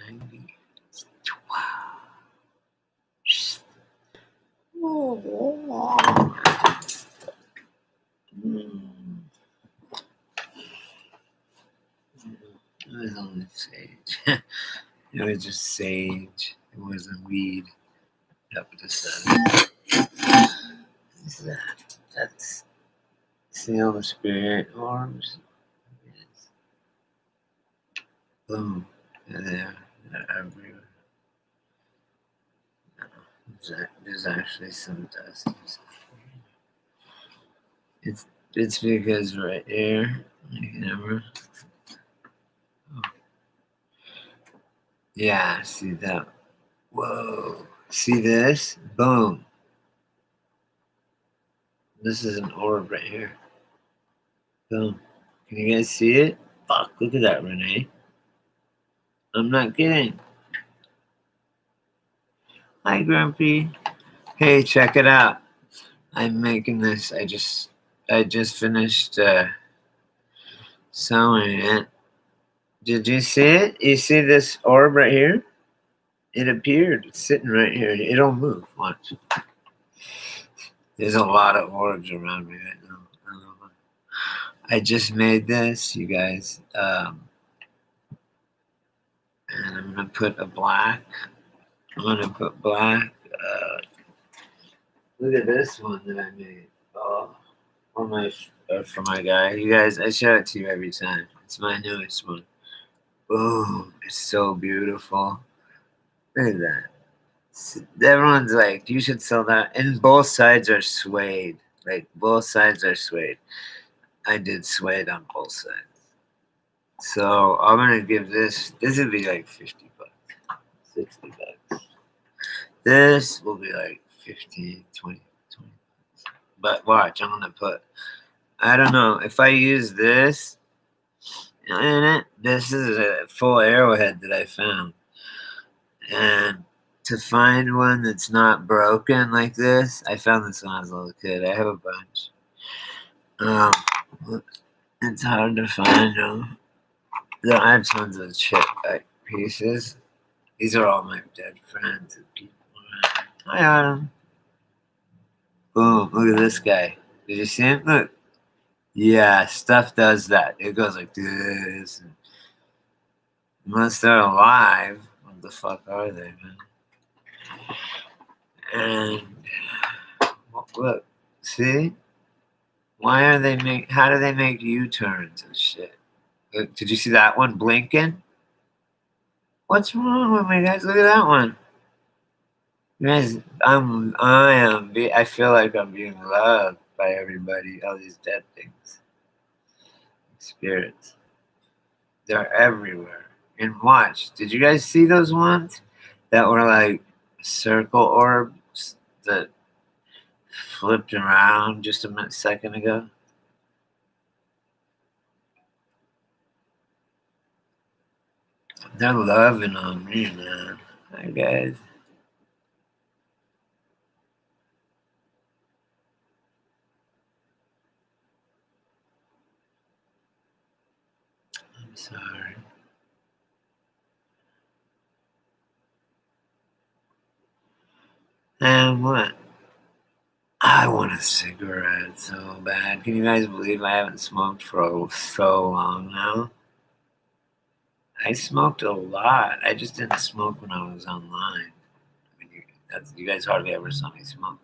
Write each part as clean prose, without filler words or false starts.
90. Wow. It was only sage. It was just sage. It wasn't weed. Up to 7. What's that? That's seal the spirit orbs. Yes. Boom. They're everywhere. There's actually some dust. It's because right here, camera. Oh. Yeah, see that? Whoa. See this? Boom. This is an orb right here. Boom. Can you guys see it? Fuck, look at that, Renee. I'm not kidding. Hi, Grumpy. Hey, check it out. I'm making this. I just finished sewing it. Did you see it? You see this orb right here? It appeared. It's sitting right here. It'll move. Watch. There's a lot of orbs around me right now. I just made this, you guys. And I'm going to put a black. I'm going to put black. Look at this one that I made. Oh, for my guy. You guys, I show it to you every time. It's my newest one. Boom. It's so beautiful. Look at that. Everyone's like, you should sell that. And both sides are suede. Like, both sides are suede. I did suede on both sides. So I'm going to give this would be like 50 bucks, 60 bucks. This will be like 15, 20 bucks. But watch, I'm going to put, I don't know, if I use this in it, this is a full arrowhead that I found. And to find one that's not broken like this, I found this when I was a little kid. I have a bunch. It's hard to find them. I have tons of chip pieces. These are all my dead friends and people. Hi, Adam. Boom, look at this guy. Did you see him? Look. Yeah, stuff does that. It goes like this. Unless they're alive, what the fuck are they, man? And look, see? Why are they how do they make U-turns and shit? Look, did you see that one blinking? What's wrong with me, guys? Look at that one. You guys, I feel like I'm being loved by everybody, all these dead things. Spirits. They're everywhere. And watch, did you guys see those ones that were like circle orbs that flipped around just a second ago? They're loving on me, man. Hi, guys. I'm sorry. And what? I want a cigarette so bad. Can you guys believe I haven't smoked for so long now? I smoked a lot. I just didn't smoke when I was online. You guys hardly ever saw me smoke.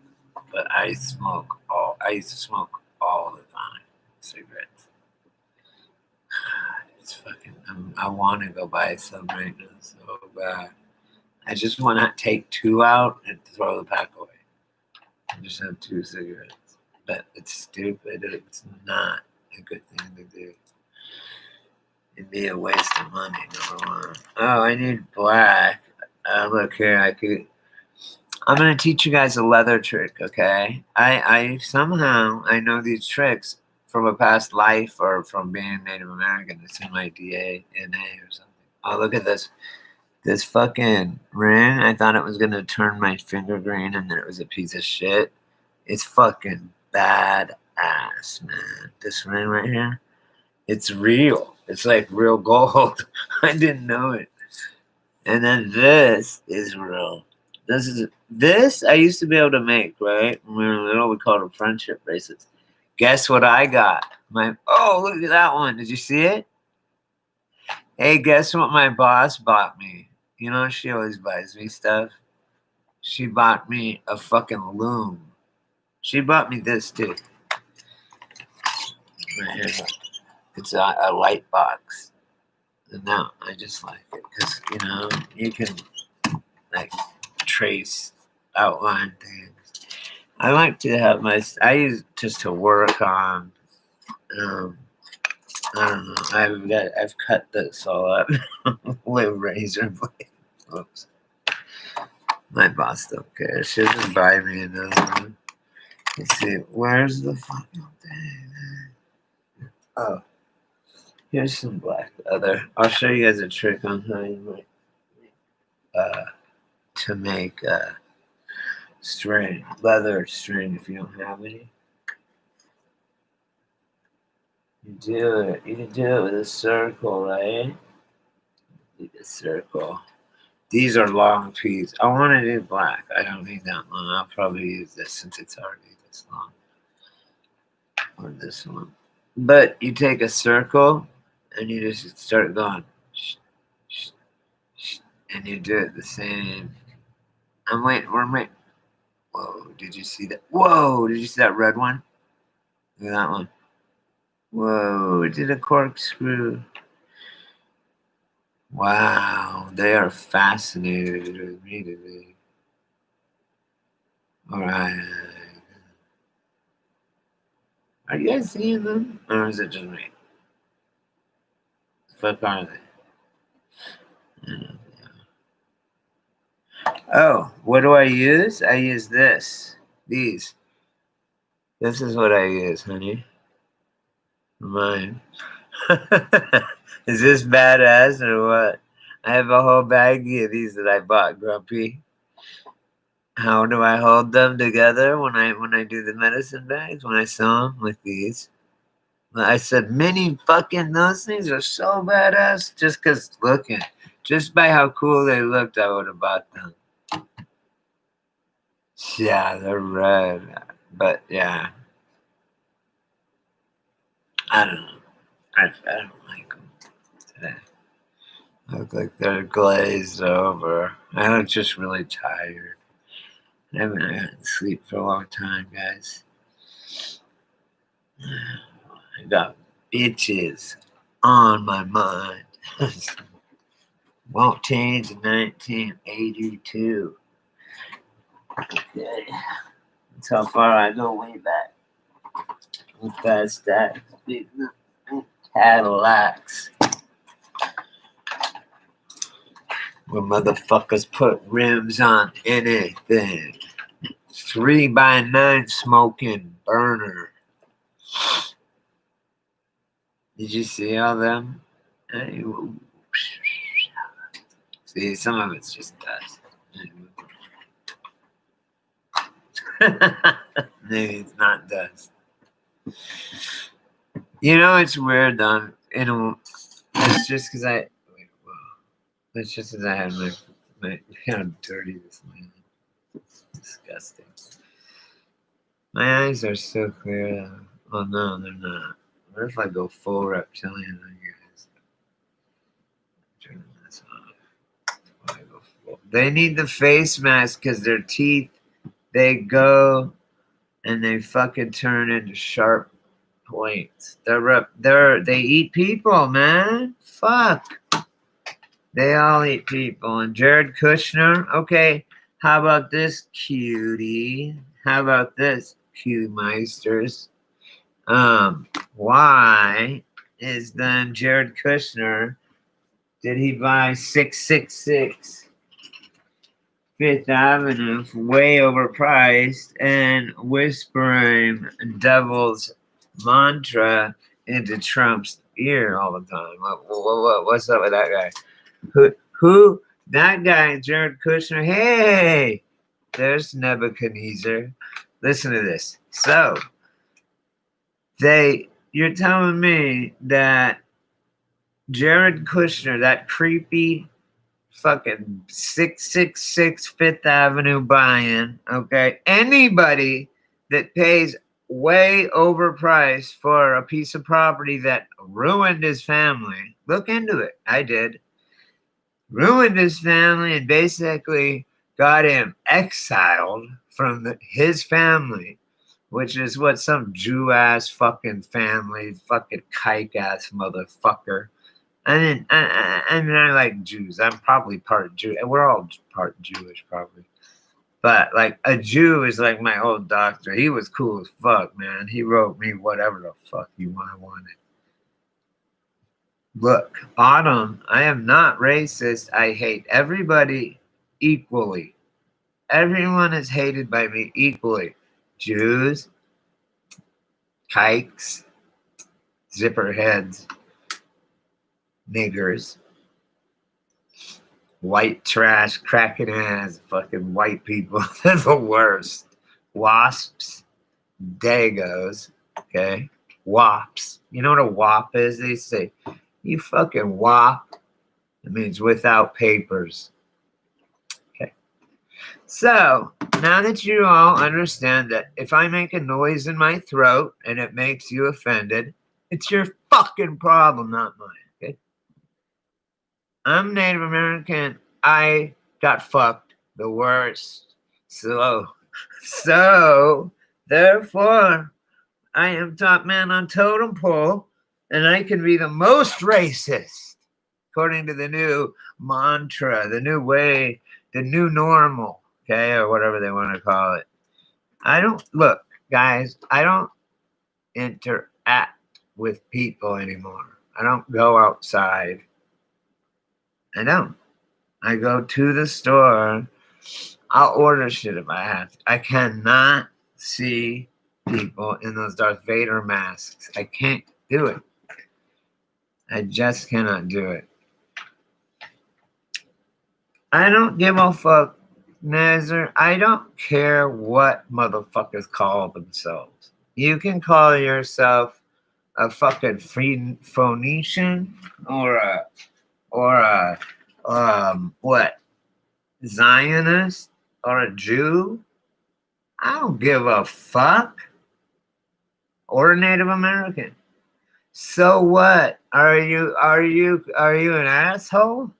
But I used to smoke all the time. Cigarettes. It's fucking. I want to go buy some right now so bad. I just want to take 2 out and throw the pack away. I just have 2 cigarettes. But it's stupid. It's not a good thing to do. It'd be a waste of money, number one. Oh, I need black. Look here, I'm gonna teach you guys a leather trick, okay? I somehow I know these tricks from a past life or from being Native American. It's in my DNA or something. Oh, look at this. This fucking ring, I thought it was gonna turn my finger green and then it was a piece of shit. It's fucking badass, man. This ring right here, it's real. It's like real gold. I didn't know it. And then this is real. This I used to be able to make, right? When we were little, we called them friendship bracelets. Guess what I got? Look at that one. Did you see it? Hey, guess what my boss bought me? You know, she always buys me stuff. She bought me a fucking loom. She bought me this too. Right here. It's a light box. And now I just like it because, you know, you can like trace, outline things. I like to have I use just to work on, um, I don't know. I've cut this all up with razor blade. Oops. My boss don't care. She'll just buy me another one. Let's see. Where's the fucking thing? Oh, here's some black leather. I'll show you guys a trick on how you might to make leather string if you don't have any. You do it. You can do it with a circle, right? A circle. These are long pieces. I want to do black. I don't need that long. I'll probably use this since it's already this long. Or this one. But you take a circle and you just start going. And you do it the same. I'm waiting. Whoa, did you see that? Whoa, did you see that red one? Look at that one. Whoa, it did a corkscrew. Wow, they are fascinated with me today. Alright. Are you guys seeing them? Or is it just me? The fuck are they? Oh, what do I use? I use this. These. This is what I use, honey. Mine. Is this badass or what? I have a whole baggie of these that I bought, Grumpy. How do I hold them together when I do the medicine bags? When I sew them with these? I said, mini fucking those things are so badass. Just by how cool they looked, I would have bought them. Yeah, they're red, but yeah, I don't know. I don't like them today. I look like they're glazed over. I look just really tired. I haven't gotten sleep for a long time, guys. I got bitches on my mind. Won't change in 1982. Okay. That's how far I go way back. With fast stacks, big Cadillacs. Where motherfuckers put rims on anything. 3x9 smoking burner. Did you see all them? See, some of it's just dust. Maybe it's not dust. You know, it's weird, though. It's just because it's just because I had my how dirty this man. It's disgusting. My eyes are so clear, though. Oh, no, they're not. What if I go full reptilian on you guys? Turn this off. They need the face mask because their teeth, they go and they fucking turn into sharp points. They eat people, man. Fuck. They all eat people. And Jared Kushner, okay, how about this cutie? How about this, cutie meisters? Why is then Jared Kushner, did he buy 666 Fifth Avenue way overpriced and whispering devil's mantra into Trump's ear all the time? What's up with that guy? Who? That guy, Jared Kushner. Hey, there's Nebuchadnezzar. Listen to this. So, you're telling me that Jared Kushner, that creepy fucking 666 Fifth Avenue buy-in, okay? Anybody that pays way overpriced for a piece of property that ruined his family, look into it. I did. Ruined his family and basically got him exiled from his family, which is what some Jew-ass fucking family, fucking kike-ass motherfucker. I like Jews. I'm probably part Jew. And we're all part Jewish, probably. But, like, a Jew is like my old doctor. He was cool as fuck, man. He wrote me whatever the fuck I wanted. Look, Autumn, I am not racist. I hate everybody equally. Everyone is hated by me equally. Jews, kikes, zipperheads, niggers, white trash, cracking ass, fucking white people. They're the worst. Wasps, dagos, okay? Wops. You know what a wop is? They say, you fucking wop. It means without papers. Okay. So, now that you all understand that if I make a noise in my throat and it makes you offended, it's your fucking problem, not mine. Okay? I'm Native American. I got fucked the worst. So therefore, I am top man on totem pole, and I can be the most racist, according to the new mantra, the new way, the new normal, okay, or whatever they want to call it. Look, guys, I don't interact with people anymore. I don't go outside. I don't. I go to the store. I'll order shit if I have to. I cannot see people in those Darth Vader masks. I can't do it. I just cannot do it. I don't give a fuck, Nazar. I don't care what motherfuckers call themselves. You can call yourself a fucking Phoenician or a what? Zionist or a Jew? I don't give a fuck. Or a Native American. So what? Are you an asshole?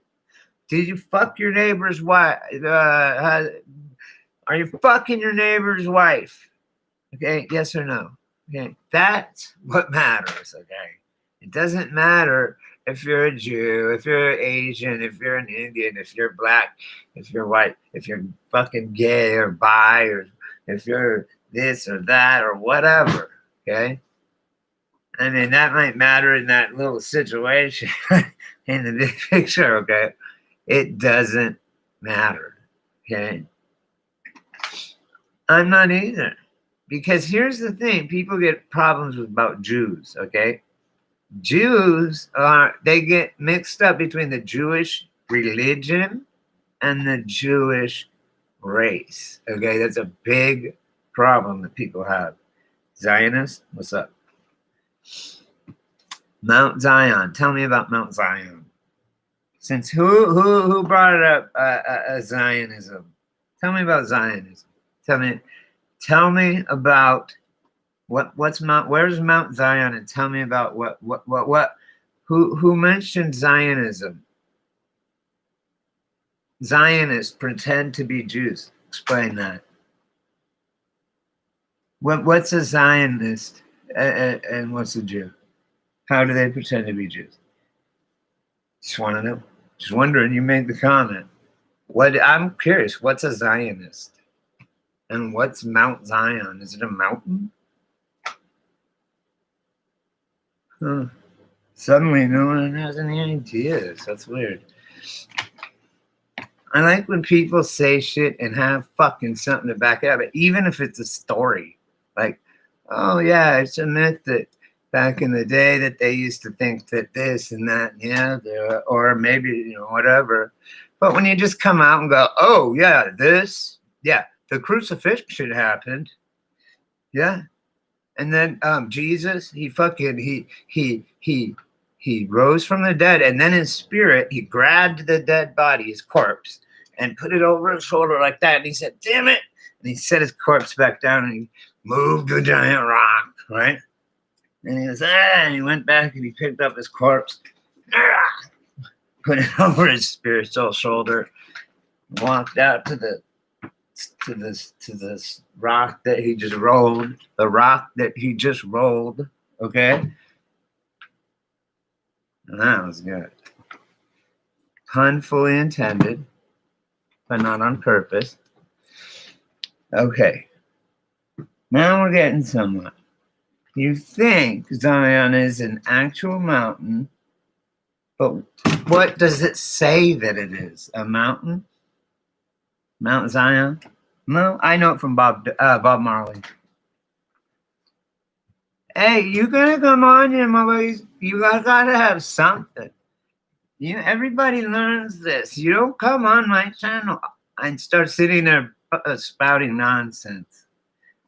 Did you fuck your neighbor's wife? Are you fucking your neighbor's wife? Okay, yes or no? Okay, that's what matters. Okay, it doesn't matter if you're a Jew, if you're Asian, if you're an Indian, if you're black, if you're white, if you're fucking gay or bi, or if you're this or that or whatever. Okay. I mean, that might matter in that little situation in the big picture, okay? It doesn't matter, okay? I'm not either. Because here's the thing. People get problems about Jews, okay? Jews they get mixed up between the Jewish religion and the Jewish race, okay? That's a big problem that people have. Zionists, what's up? Mount Zion. Tell me about Mount Zion. Since who brought it up? Zionism. Tell me about Zionism. Tell me about what's Mount. Where's Mount Zion? And tell me about what. Who mentioned Zionism? Zionists pretend to be Jews. Explain that. What's a Zionist and what's a Jew? How do they pretend to be Jews? Just want to know. Just wondering. You made the comment. I'm curious. What's a Zionist? And what's Mount Zion? Is it a mountain? Huh. Suddenly, no one has any ideas. That's weird. I like when people say shit and have fucking something to back it up, even if it's a story. Like, oh yeah, it's a myth that back in the day that they used to think that this and that, yeah, or maybe, whatever. But when you just come out and go, oh yeah, the crucifixion happened. Yeah. And then Jesus, he he rose from the dead, and then in spirit, he grabbed the dead body, his corpse, and put it over his shoulder like that. And he said, "Damn it!" And he set his corpse back down, and he moved the giant rock, right? And he goes, and he went back and he picked up his corpse, put it over his spiritual shoulder, walked out to this rock that he just rolled, the rock that he just rolled, okay? And that was good. Pun fully intended, but not on purpose. Okay. Now we're getting somewhere. You think Zion is an actual mountain, but what does it say that it is? A mountain? Mount Zion? No, I know it from Bob Marley. Hey, you gonna come on here, my boys? You gotta have something. Everybody learns this. You don't come on my channel and start sitting there spouting nonsense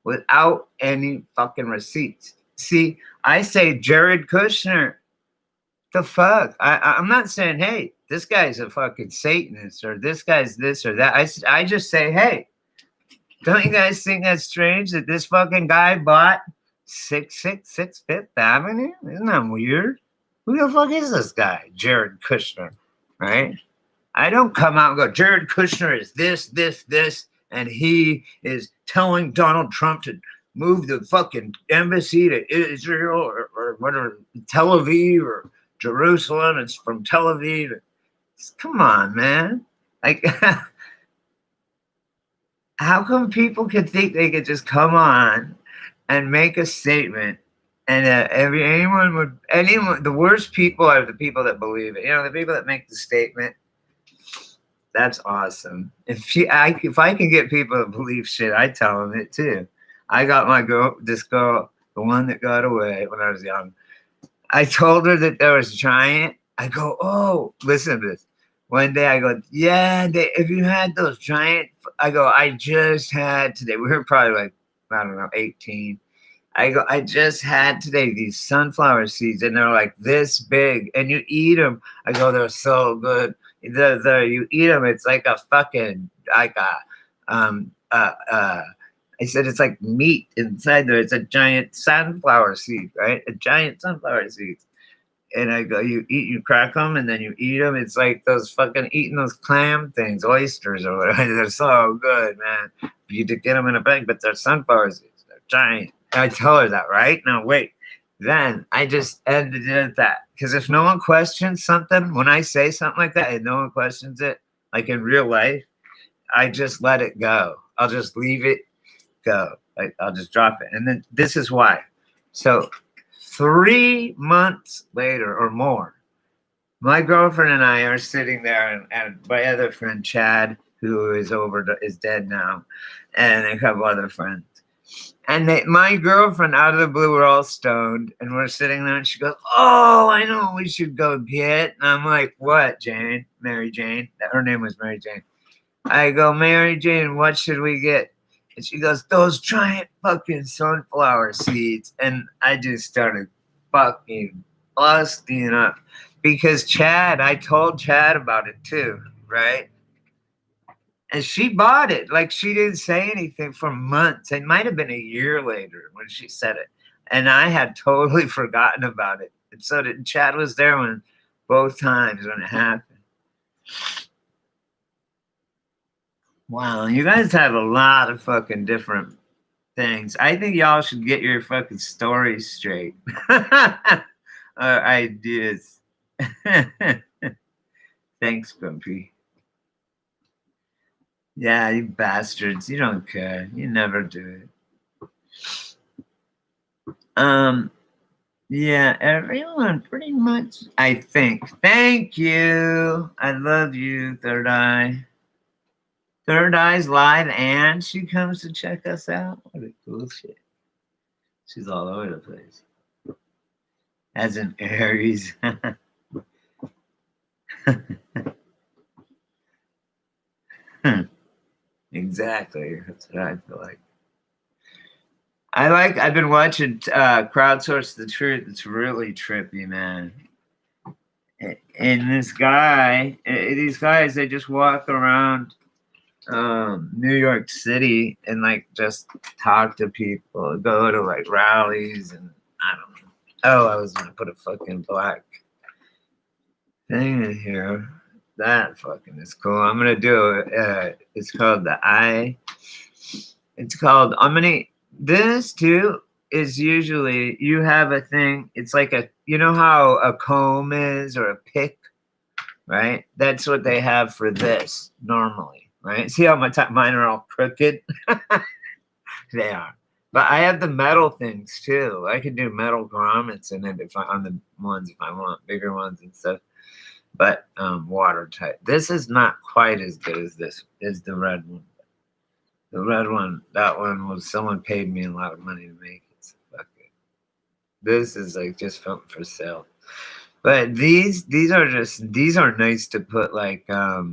without any fucking receipts. See, I say Jared Kushner. The fuck? I'm not saying, hey, this guy's a fucking Satanist or this guy's this or that. I just say, hey, don't you guys think that's strange that this fucking guy bought 666 Fifth Avenue? Isn't that weird? Who the fuck is this guy? Jared Kushner, right? I don't come out and go, Jared Kushner is this, and he is telling Donald Trump to move the fucking embassy to Israel or whatever, Tel Aviv or Jerusalem. It's from Tel Aviv. Come on, man. Like, how come people could think they could just come on and make a statement and anyone, the worst people are the people that believe it. The people that make the statement. That's awesome. If I can get people to believe shit, I tell them it too. I got this girl, the one that got away when I was young. I told her that there was a giant. I go, oh, listen to this. One day I go, yeah, if you had those giant, I go, I just had today. We were probably like, I don't know, 18. I go, I just had today these sunflower seeds, and they're like this big, and you eat them. I go, they're so good. You eat them, it's like a fucking, like I said, it's like meat inside there. It's a giant sunflower seed, right? A giant sunflower seed. And I go, you crack them, and then you eat them. It's like those fucking eating those clam things, oysters or whatever. They're so good, man. You to get them in a bag, but they're sunflower seeds. They're giant. I tell her that, right? Now, wait. Then I just ended it at that. Because if no one questions something, when I say something like that and no one questions it, like in real life, I just let it go. I'll just leave it go. I'll just drop it. And then this is why. So 3 months later or more, my girlfriend and I are sitting there, and my other friend, Chad, who is dead now, and a couple other friends. And my girlfriend, out of the blue, we're all stoned, and we're sitting there, and she goes, oh, I know what we should go get. And I'm like, what, Jane? Mary Jane. Her name was Mary Jane. I go, Mary Jane, what should we get? And she goes, those giant fucking sunflower seeds. And I just started fucking busting up. Because I told Chad about it too, right? And she bought it. Like, she didn't say anything for months. It might have been a year later when she said it. And I had totally forgotten about it. And so Chad was there both times when it happened. Wow, you guys have a lot of fucking different things. I think y'all should get your fucking stories straight. Ideas. Thanks, Grumpy. Yeah, you bastards. You don't care. You never do it. Yeah, everyone pretty much, I think. Thank you. I love you, Third Eye. Third Eye's live and she comes to check us out. What a cool shit. She's all over the place. As an Aries. Exactly. That's what I feel like. I've been watching Crowdsource the Truth. It's really trippy, man. And these guys, they just walk around New York City and like just talk to people, go to like rallies, and I don't know. Oh, I was gonna put a fucking black thing in here. That fucking is cool. I'm gonna do it. It's called the eye. It's called. I'm gonna. This too is usually you have a thing. It's like a. You know how a comb is or a pick, right? That's what they have for this normally, right? See how mine are all crooked? They are. But I have the metal things too. I can do metal grommets in it if I on the ones if I want bigger ones and stuff. But watertight. This is not quite as good as this. Is the red one. The red one. That one was someone paid me a lot of money to make it. So fuck it. This is like just for sale. But these are just these are nice to put like fuck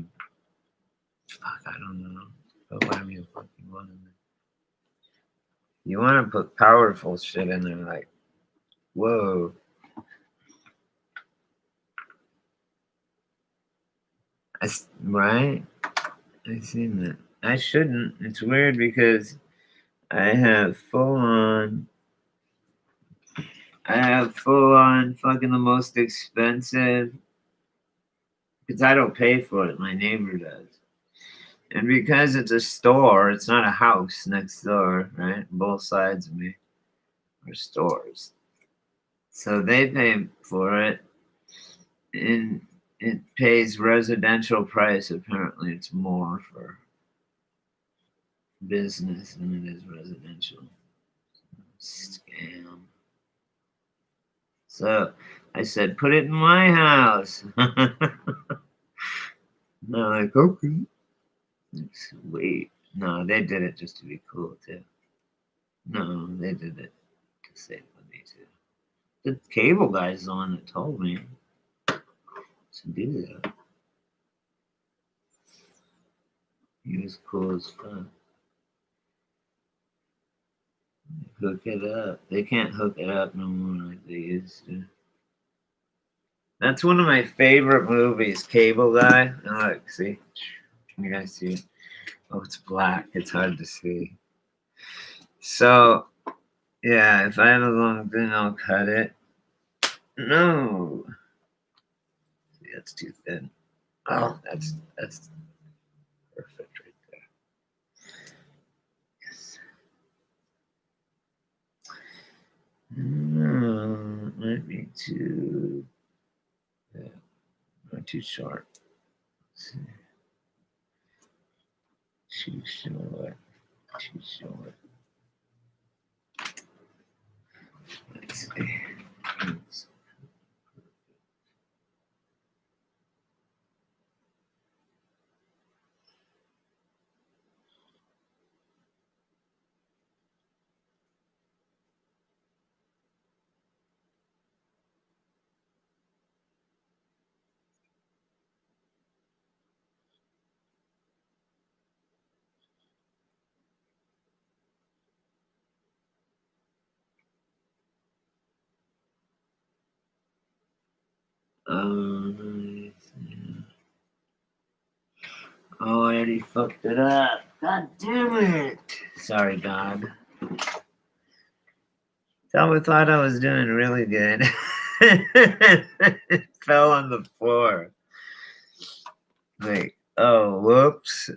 I don't know. But whatever you fucking want in there. You want to put powerful shit in there like whoa. Right? I've seen that. I shouldn't. It's weird because I have full on. I have full on fucking the most expensive because I don't pay for it. My neighbor does. And because it's a store, it's not a house next door, right? Both sides of me are stores. So they pay for it and it pays residential price. Apparently, it's more for business than it is residential. Scam. So I said, put it in my house. They're like, okay. Sweet. No, they did it just to be cool, too. No, they did it to save money, too. The cable guy's the one that told me to do that. He was cool as fuck. Hook it up. They can't hook it up no more like they used to. That's one of my favorite movies, Cable Guy. Oh, look, see? Can you guys see it? Oh, it's black. It's hard to see. So, yeah, if I have a long thing, I'll cut it. No. See, that's too thin. Oh, that's perfect right there. Yes. No, it might be too. Yeah, not too short. Let's see. Too short. Too short. Let's see. Oh, I already fucked it up. God damn it. Sorry, God. Someone thought I was doing really good. It fell on the floor. Like, oh, whoops.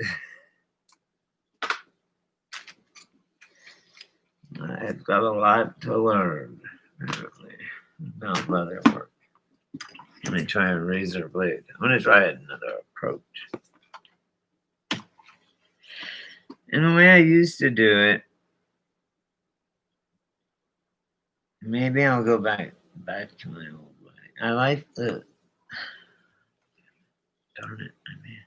I've got a lot to learn, apparently, about leatherwork. Let me try a razor blade. I'm going to try another approach. And the way I used to do it, maybe I'll go back to my old way. I like the darn it, I mean.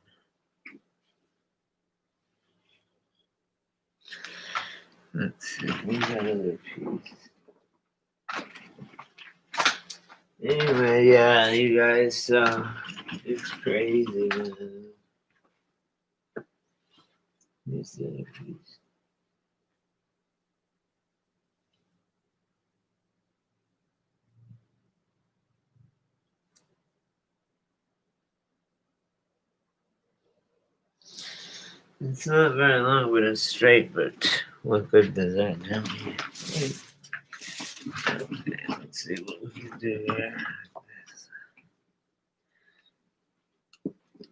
Let's see, where's that other piece? Anyway, yeah, you guys, it's crazy, man. Here's the other piece. It's not very long, but it's straight. But what good does that do me? Okay, let's see what we can do here.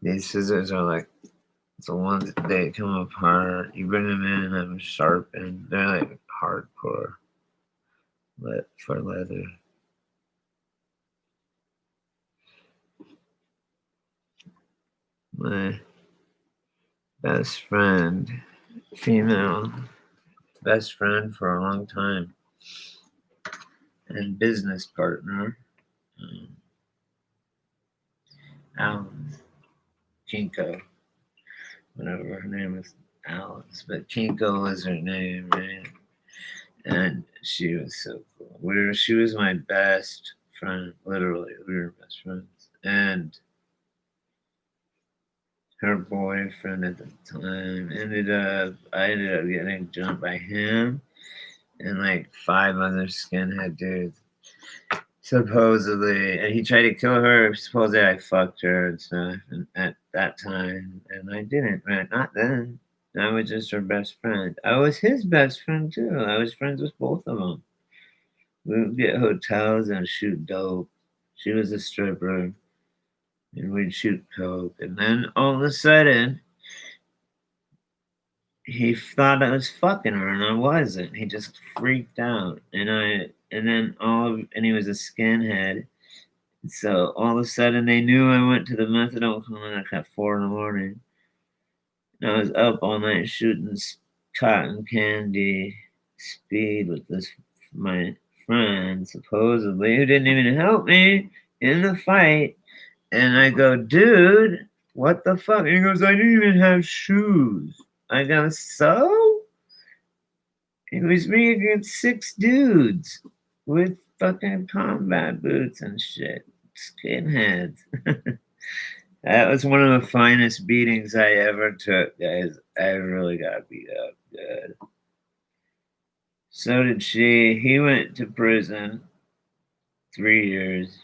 These scissors are like the ones that they come apart. You bring them in and have them sharpened. They're like hardcore for leather. My best friend, female best friend for a long time, and business partner, um, Alan Kinko, whatever her name is, Alice, but Kinko was her name, right? And she was so cool. She was my best friend, literally. We were best friends, and her boyfriend at the time I ended up getting jumped by him and like 5 other skinhead dudes. Supposedly, and he tried to kill her. Supposedly, I fucked her and stuff. And at that time, and I didn't. Man, not then. I was just her best friend. I was his best friend too. I was friends with both of them. We would get hotels and shoot dope. She was a stripper, and we'd shoot coke. And then all of a sudden, he thought I was fucking her, and I wasn't. He just freaked out, and he was a skinhead. So all of a sudden, they knew I went to the methadone clinic at 4 in the morning. And I was up all night shooting cotton candy speed with my friend, supposedly, who didn't even help me in the fight. And I go, dude, what the fuck? And he goes, I didn't even have shoes. I go, so? It was me against 6 dudes with fucking combat boots and shit. Skinheads. That was one of the finest beatings I ever took, guys. I really got beat up good. So did she. He went to prison 3 years.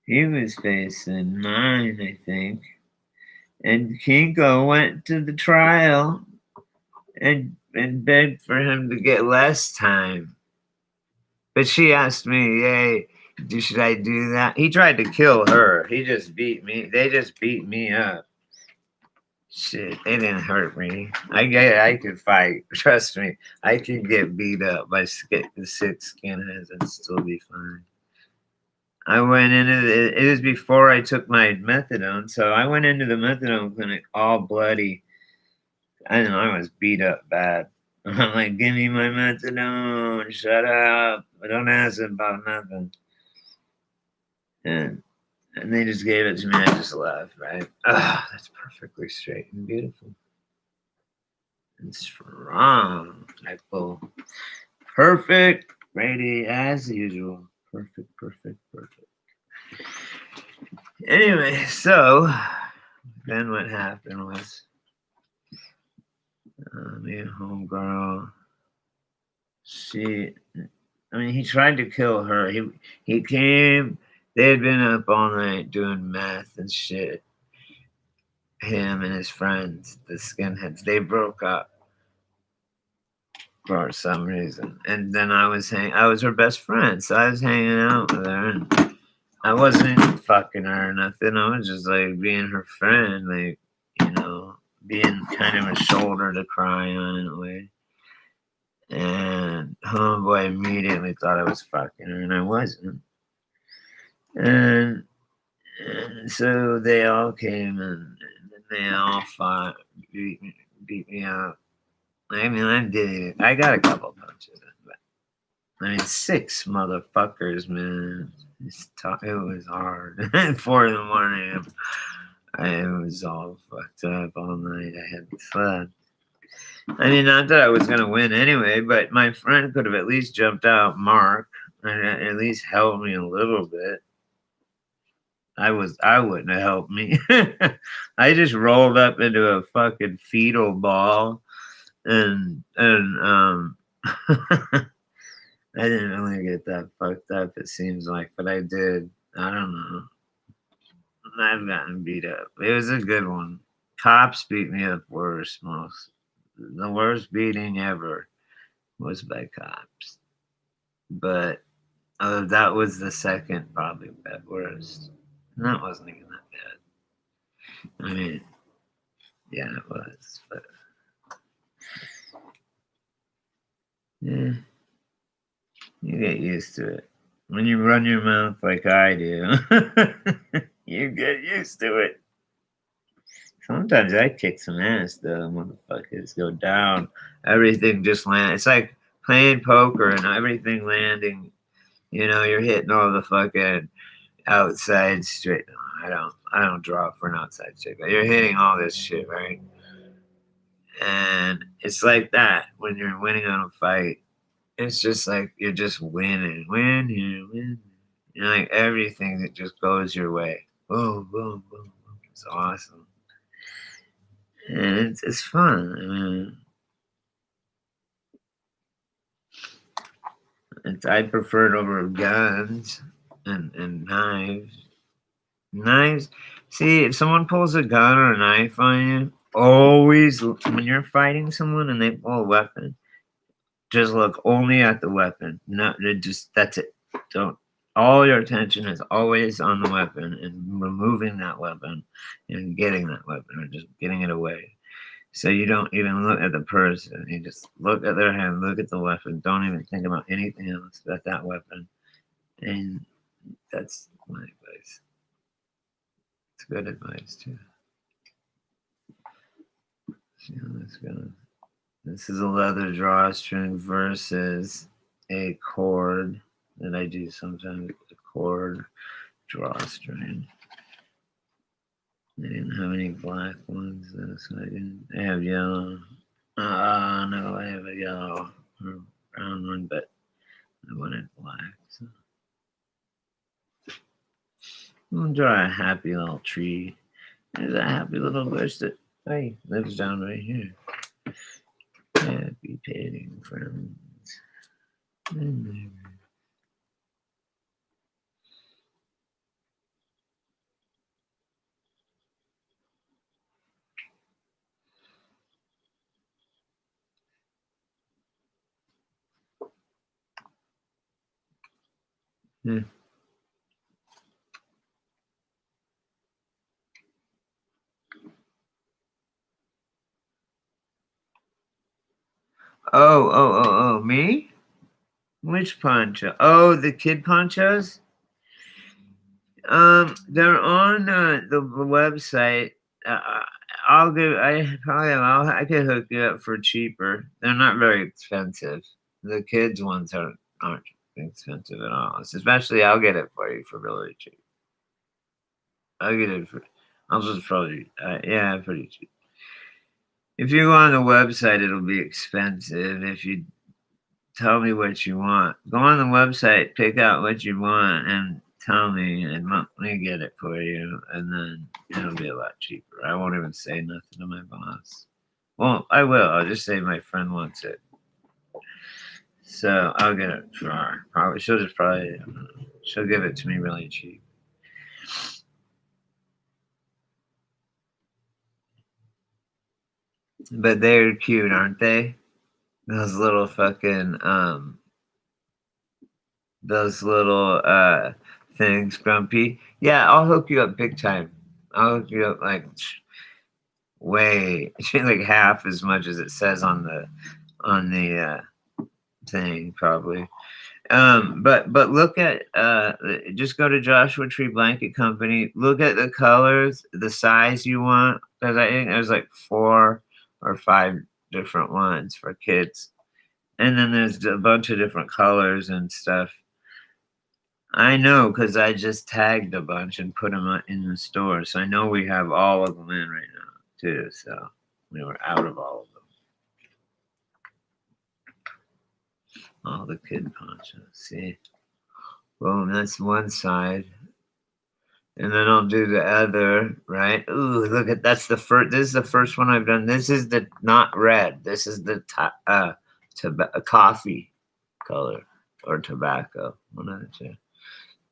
He was facing 9, I think. And Kinko went to the trial and begged for him to get less time. But she asked me, hey, should I do that? He tried to kill her. He just beat me. They just beat me up. Shit, they didn't hurt me. I could fight. Trust me, I could get beat up by 6 skinheads and still be fine. I went into it was before I took my methadone, so I went into the methadone clinic all bloody. I know I was beat up bad. I'm like, give me my methadone, shut up. I don't ask about nothing. And they just gave it to me. I just laughed, right? Ah, that's perfectly straight and beautiful. And strong. I pull perfect, ready as usual. Perfect, perfect, perfect. Anyway, so then what happened was me and homegirl, he tried to kill her. He came, they had been up all night doing meth and shit. Him and his friends, the skinheads, they broke up for some reason. And then I was her best friend, so I was hanging out with her, and I wasn't fucking her or nothing. I was just like being her friend, like, being kind of a shoulder to cry on in a way. And homeboy immediately thought I was fucking her, and I wasn't. And so they all came and they all fought, beat me up. I mean, I did it. I got a couple punches, but 6 motherfuckers, man. It was hard. 4 in the morning, I was all fucked up all night. I had slept. Not that I was gonna win anyway, but my friend could have at least jumped out, Mark, and at least helped me a little bit. I wouldn't have helped me. I just rolled up into a fucking fetal ball, and I didn't really get that fucked up. It seems like, but I did. I don't know. I've gotten beat up. It was a good one. Cops beat me up worse. The worst beating ever was by cops, but that was the second probably at worst. And that wasn't even that bad. I mean, yeah, it was, but yeah, you get used to it. When you run your mouth like I do, you get used to it. Sometimes I kick some ass though, motherfuckers go down. Everything just land. It's like playing poker and everything landing. You know, you're hitting all the fucking outside straight. No, I don't draw for an outside straight, but you're hitting all this shit, right? And it's like that when you're winning on a fight. It's just like you're just winning, win here, win. You know, like everything that just goes your way. Boom, boom, boom, boom. It's awesome. And it's fun. I mean, I prefer it over guns and knives. Knives. See, if someone pulls a gun or a knife on you, always when you're fighting someone and they pull a weapon, just look only at the weapon. No, that's it. Don't. All your attention is always on the weapon and removing that weapon and getting that weapon or just getting it away. So you don't even look at the person. You just look at their hand, look at the weapon. Don't even think about anything else but that weapon. And that's my advice. It's good advice too. See how this goes. This is a leather drawstring versus a cord that I do sometimes. A cord drawstring. I didn't have any black ones, so I didn't. I have yellow. No, I have a yellow or brown one, but I wanted black. So I'm gonna draw a happy little tree. There's a happy little bush that lives down right here. Happy painting friends. Yeah. Me? Which poncho? Oh, the kid ponchos? They're on the website. I'll give. I probably. I could hook you up for cheaper. They're not very expensive. The kids ones aren't expensive at all. Especially, I'll get it for you for really cheap. I'll get it for. I'll just probably. Yeah, pretty cheap. If you go on the website, it'll be expensive. If you tell me what you want, go on the website, pick out what you want, and tell me, and let me get it for you, and then it'll be a lot cheaper. I won't even say nothing to my boss. Well, I will. I'll just say my friend wants it, so I'll get it for her. Probably she'll give it to me really cheap. But they're cute, aren't they? Those little fucking those little things, Grumpy. Yeah, I'll hook you up big time. I'll hook you up like way like half as much as it says on the thing probably. But look at just go to Joshua Tree Blanket Company. Look at the colors, the size you want, because I think there's like 4 or 5 different ones for kids, and then there's a bunch of different colors and stuff. I know because I just tagged a bunch and put them in the store, so I know we have all of them in right now too. So we were out of all of them, all the kid ponchos. See, boom, that's one side, and then I'll do the other. Right? Ooh, look at that's the first. This is the first one I've done. This is the not red. This is the coffee color or tobacco. One of the two.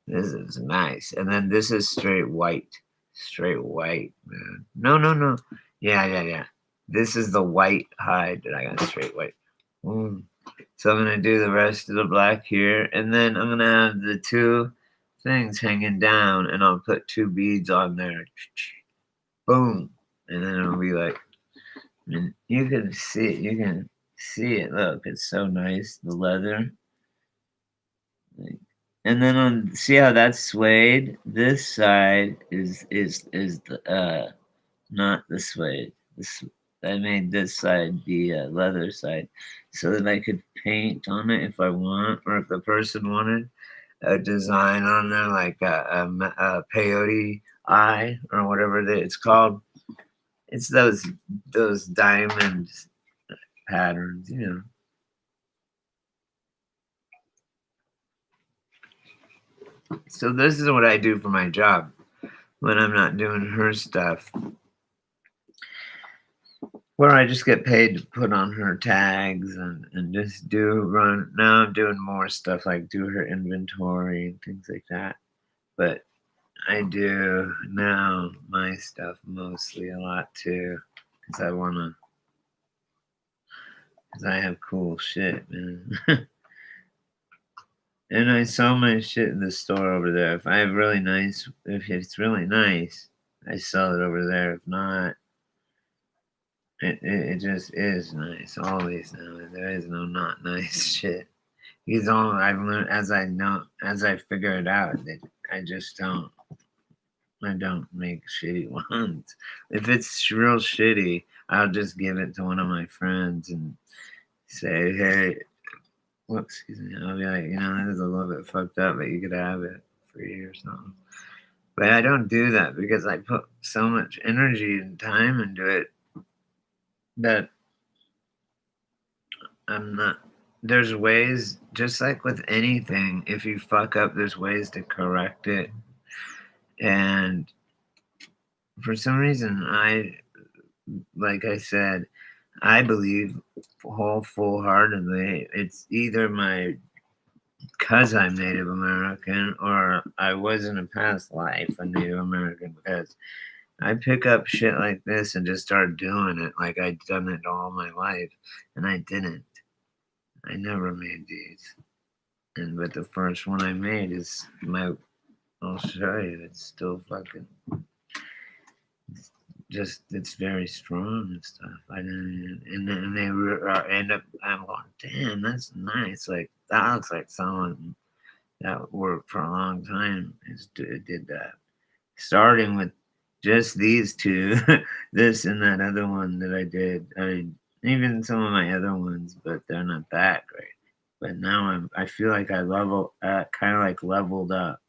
This is nice. And then this is straight white. Straight white, man. No, no, no. Yeah. This is the white hide that I got straight white. Mm. So I'm gonna do the rest of the black here, and then I'm gonna have the two things hanging down, and I'll put two beads on there. Boom, and then it'll be like, and you can see it. You can see it. Look, it's so nice. The leather. And then on see how that's suede. This side is the not the suede. This I made this side the leather side, so that I could paint on it if I want, or if the person wanted a design on there like a peyote eye or whatever it's called. It's those diamond patterns, you know. So this is what I do for my job when I'm not doing her stuff, where I just get paid to put on her tags and just do run. Now I'm doing more stuff like do her inventory and things like that. But I do now my stuff mostly a lot too, because because I have cool shit, man. And I sell my shit in the store over there. If it's really nice, I sell it over there. If not, it just is nice. Always now. There is no not nice shit. He's all I've learned as I figure it out that I just I don't make shitty ones. If it's real shitty, I'll just give it to one of my friends and say, hey, whoops, excuse me. I'll be like, this is a little bit fucked up, but you could have it free or something. But I don't do that because I put so much energy and time into it that I'm not. There's ways, just like with anything, if you fuck up, there's ways to correct it. And for some reason, like I said, I believe full heartedly it's either my because I'm Native American or I was in a past life a Native American because I pick up shit like this and just start doing it like I'd done it all my life, and I didn't. I never made these. But the first one I made is my. I'll show you. It's still fucking. It's very strong and stuff. I didn't, and then they end up. I'm going, damn, that's nice. Like that looks like someone that worked for a long time did that. Starting with just these two, this and that other one that I did. Even some of my other ones, but they're not that great. But now I feel like I kind of like leveled up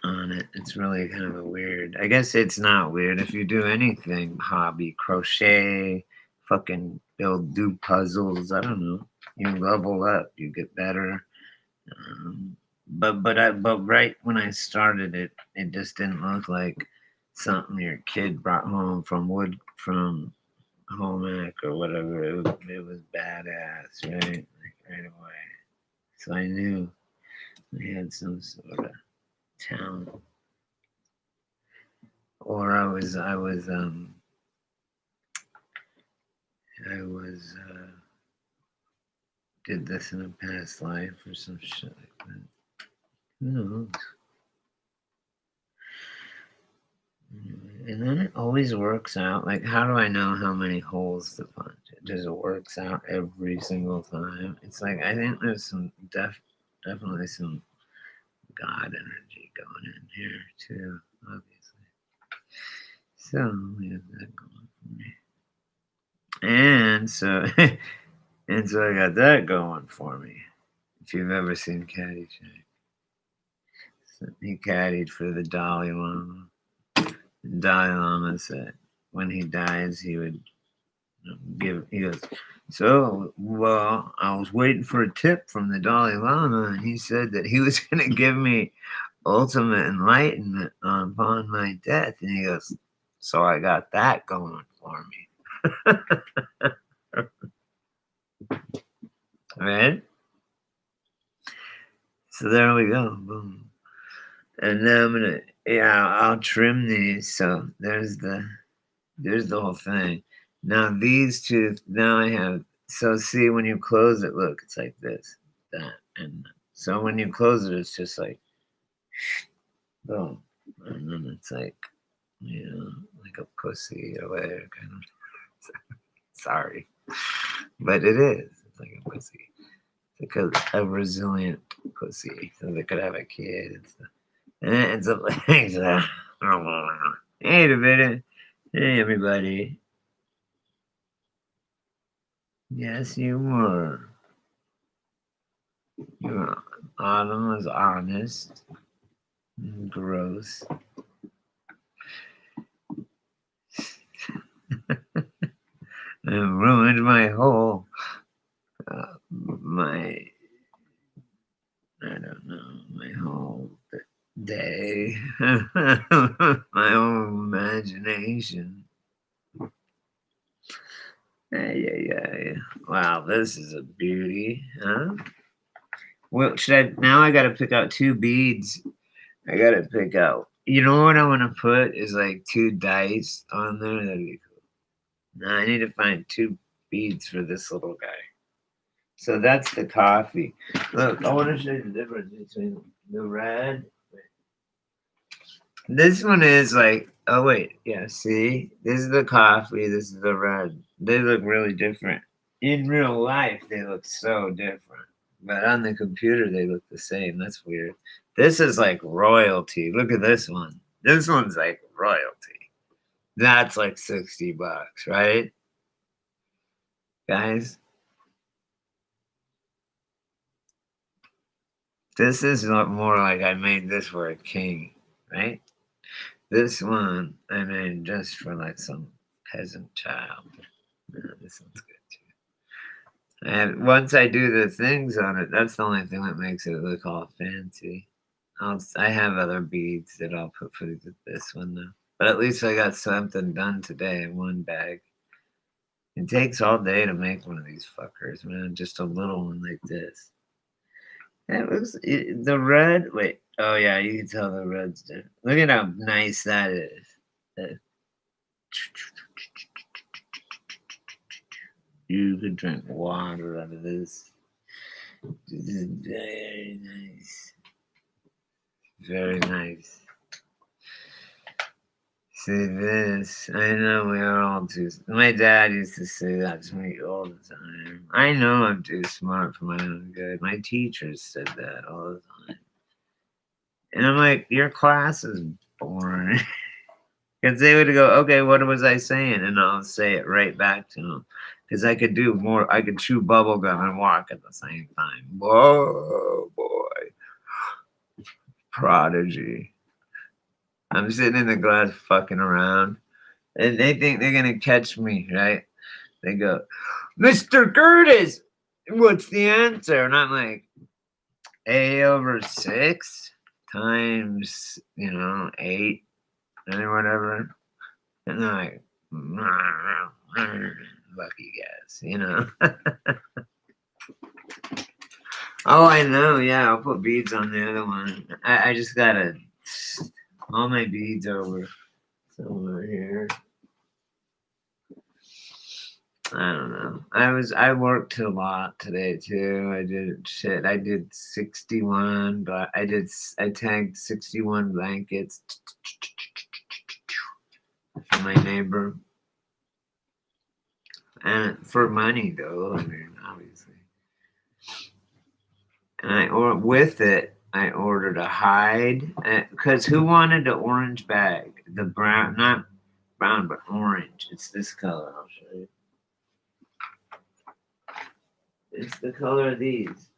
on it. It's really kind of a weird. I guess it's not weird if you do anything hobby, crochet, fucking do puzzles. I don't know. You level up, you get better. But right when I started it, it just didn't look like something your kid brought home from home ec or whatever. It was badass, right? Like right away. So I knew I had some sort of talent. Or I was did this in a past life or some shit like that. Who knows? And then it always works out. Like, how do I know how many holes to punch? It just works out every single time. It's like I think there's definitely some God energy going in here too, obviously. So we have that going for me. And so and so I got that going for me. If you've ever seen Caddyshack. So he caddied for the Dalai Lama. The Dalai Lama said when he dies he would he goes, so well, I was waiting for a tip from the Dalai Lama, and he said that he was gonna give me ultimate enlightenment upon my death. And he goes, so I got that going for me. Right? So there we go. Boom. And now I'm gonna Yeah, I'll trim these. So there's the whole thing. Now these two, now I have, so see when you close it, look, it's like this, that, and so when you close it, it's just like, boom. And then it's like, like a pussy or whatever, kind of. Sorry. But it is. It's like a pussy. It's like a resilient pussy. So they could have a kid and stuff. And it ends up like, hey, David. Hey, everybody. Yes, you were. Autumn was honest and gross. And ruined my whole, my, I don't know, my whole day. My whole imagination. Yeah. Wow, this is a beauty, huh? Well, now I gotta pick out two beads. I gotta pick out. You know what I want to put is like two dice on there. That'd be cool. Now I need to find two beads for this little guy. So that's the coffee. Look, I want to show you the difference between the red. This one is like, oh wait, yeah, see? This is the coffee, this is the red. They look really different. In real life, they look so different. But on the computer, they look the same. That's weird. This is like royalty. Look at this one. This one's like royalty. That's like $60, right? Guys, this is not more like I made this for a king, right? This one I made just for like some peasant child. This one's good too. And once I do the things on it, that's the only thing that makes it look all fancy. I have other beads that I'll put for this one though. But at least I got something done today in one bag. It takes all day to make one of these fuckers, man. Just a little one like this. That looks the red. Wait, oh yeah, you can tell the red's different. Look at how nice that is. You could drink water out of this. This is very nice. Very nice. See this? I know we are all too. My dad used to say that to me all the time. I know I'm too smart for my own good. My teachers said that all the time. And I'm like, your class is boring. Because they would go, okay, what was I saying? And I'll say it right back to them. Because I could do more. I could chew bubble gum and walk at the same time. Whoa, boy. Prodigy. I'm sitting in the class fucking around. And they think they're going to catch me, right? They go, Mr. Curtis, what's the answer? And I'm like, A over 6 times, 8 or whatever. And they're like, lucky guess, Oh, I know. Yeah, I'll put beads on the other one. I just gotta. All my beads over somewhere here. I don't know. I worked a lot today too. I did 61, but I tagged 61 blankets for my neighbor. And for money though, I mean, obviously. And I ordered a hide because who wanted the orange bag? The brown, not brown, but orange. It's this color. I'll show you. It's the color of these.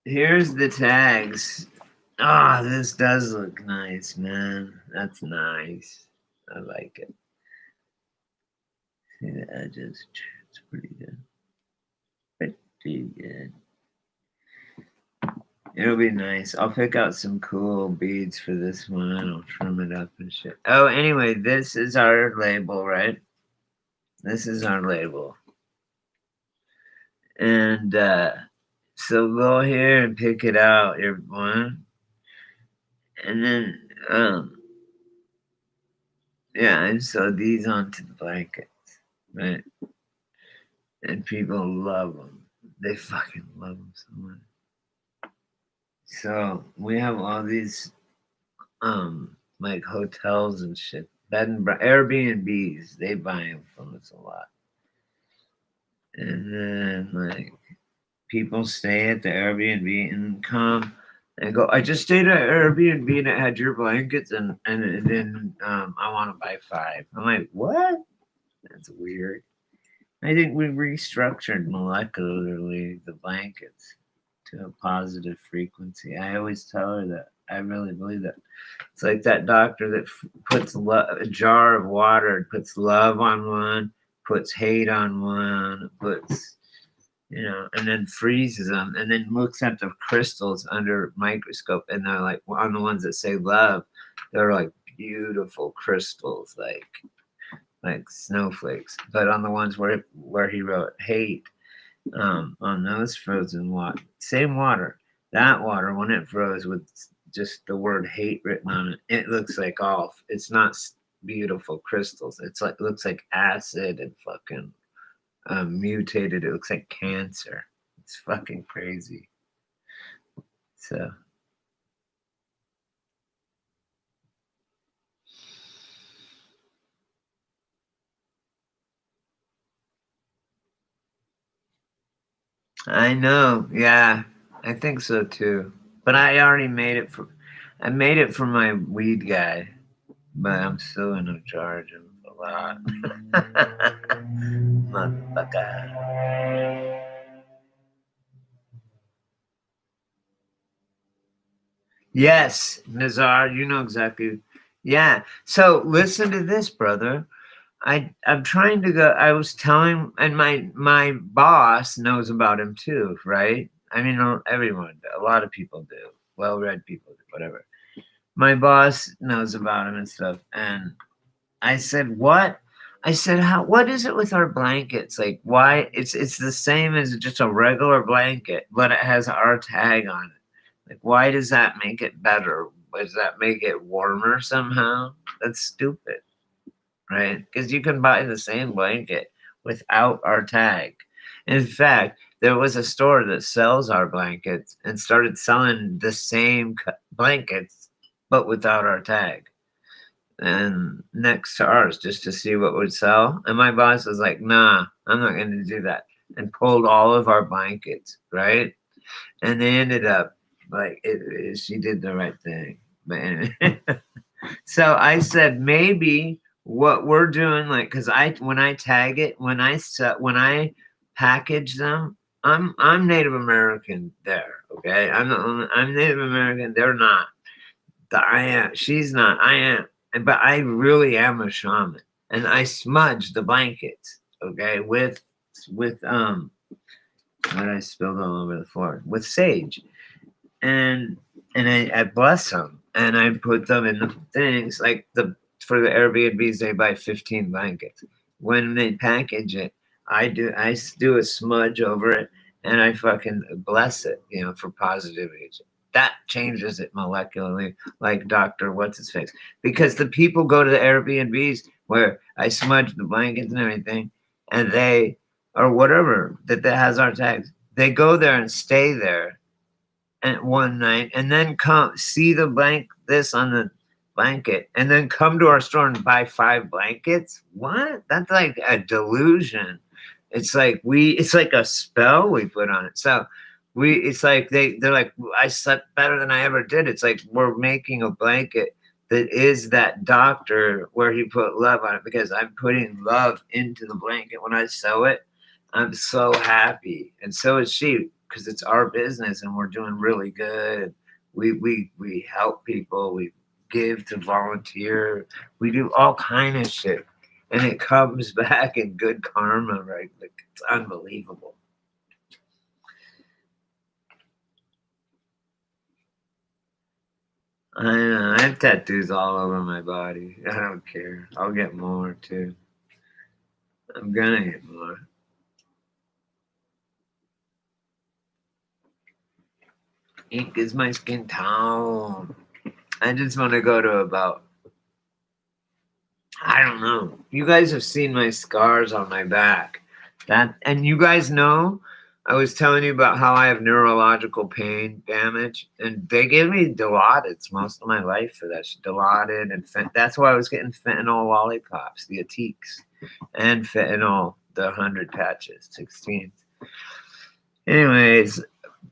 Here's the tags. Ah, this does look nice, man. That's nice. I like it. See the edges? It's pretty good. Pretty good. It'll be nice. I'll pick out some cool beads for this one. I'll trim it up and shit. Oh, anyway, this is our label, right? This is our label. And So go here and pick it out, everyone. And then, yeah, and sew these onto the blankets, right? And people love them. They fucking love them so much. So we have all these, like hotels and shit, Airbnbs. They buy them from us a lot. And then, like, people stay at the Airbnb and come and go, I just stayed at Airbnb and it had your blankets and then I want to buy 5. I'm like, what? That's weird. I think we restructured molecularly the blankets to a positive frequency. I always tell her that. I really believe that. It's like that doctor that puts a jar of water, puts love on one, puts hate on one, puts, and then freezes them, and then looks at the crystals under microscope, and they're like, on the ones that say love, they're like beautiful crystals, like snowflakes. But on the ones where he wrote hate, on those frozen water, same water, that water when it froze with just the word hate written on it, it looks like it's not beautiful crystals. It's like, it looks like acid and fucking mutated. It looks like cancer. It's fucking crazy. So I know, yeah, I think so too. But I made it for my weed guy, but I'm still gonna charge him a lot. Motherfucker. Yes, Nazar, you know exactly. Yeah. So listen to this, brother. I'm trying to go. I was telling, and my boss knows about him too, right? I mean, everyone, a lot of people do. Well-read people, whatever. My boss knows about him and stuff, and I said, "What?" I said, "How? What is it with our blankets? Like, why? It's the same as just a regular blanket, but it has our tag on it. Like, why does that make it better? Does that make it warmer somehow? That's stupid, right? Because you can buy the same blanket without our tag. In fact, there was a store that sells our blankets and started selling the same blankets, but without our tag and next to ours just to see what would sell. And my boss was like, nah, I'm not going to do that. And pulled all of our blankets, right? And they ended up like, she did the right thing. But anyway. So I said, maybe what we're doing, like, because when I tag it, when I package them, I'm Native American there, okay? I'm Native American, they're not. I am. She's not. I am. But I really am a shaman, and I smudge the blankets. Okay, with what I spilled all over the floor with sage, and I bless them, and I put them in the things like for the Airbnbs they buy 15 blankets. When they package it, I do a smudge over it, and I fucking bless it, for positivity. That changes it molecularly, like Doctor What's His Face, because the people go to the Airbnbs where I smudge the blankets and everything, and they or whatever that has our tags. They go there and stay there and one night and then come see this on the blanket and then come to our store and buy 5 blankets. What? That's like a delusion. It's like a spell we put on it. So it's like they're like, I slept better than I ever did. It's like we're making a blanket that is that doctor where he put love on it, because I'm putting love into the blanket when I sew it. I'm so happy, and so is she, because it's our business and we're doing really good. We help people. We give to volunteer. We do all kind of shit, and it comes back in good karma, right? Like, it's unbelievable. I know. I have tattoos all over my body. I don't care. I'll get more too. I'm gonna get more. Ink is my skin tone. I just want to go to about, I don't know. You guys have seen my scars on my back. And you guys know I was telling you about how I have neurological pain damage, and they gave me Dilaudids most of my life for that. Dilaudid and that's why I was getting fentanyl lollipops, the Atiques, and fentanyl, the 100 patches, 16. Anyways,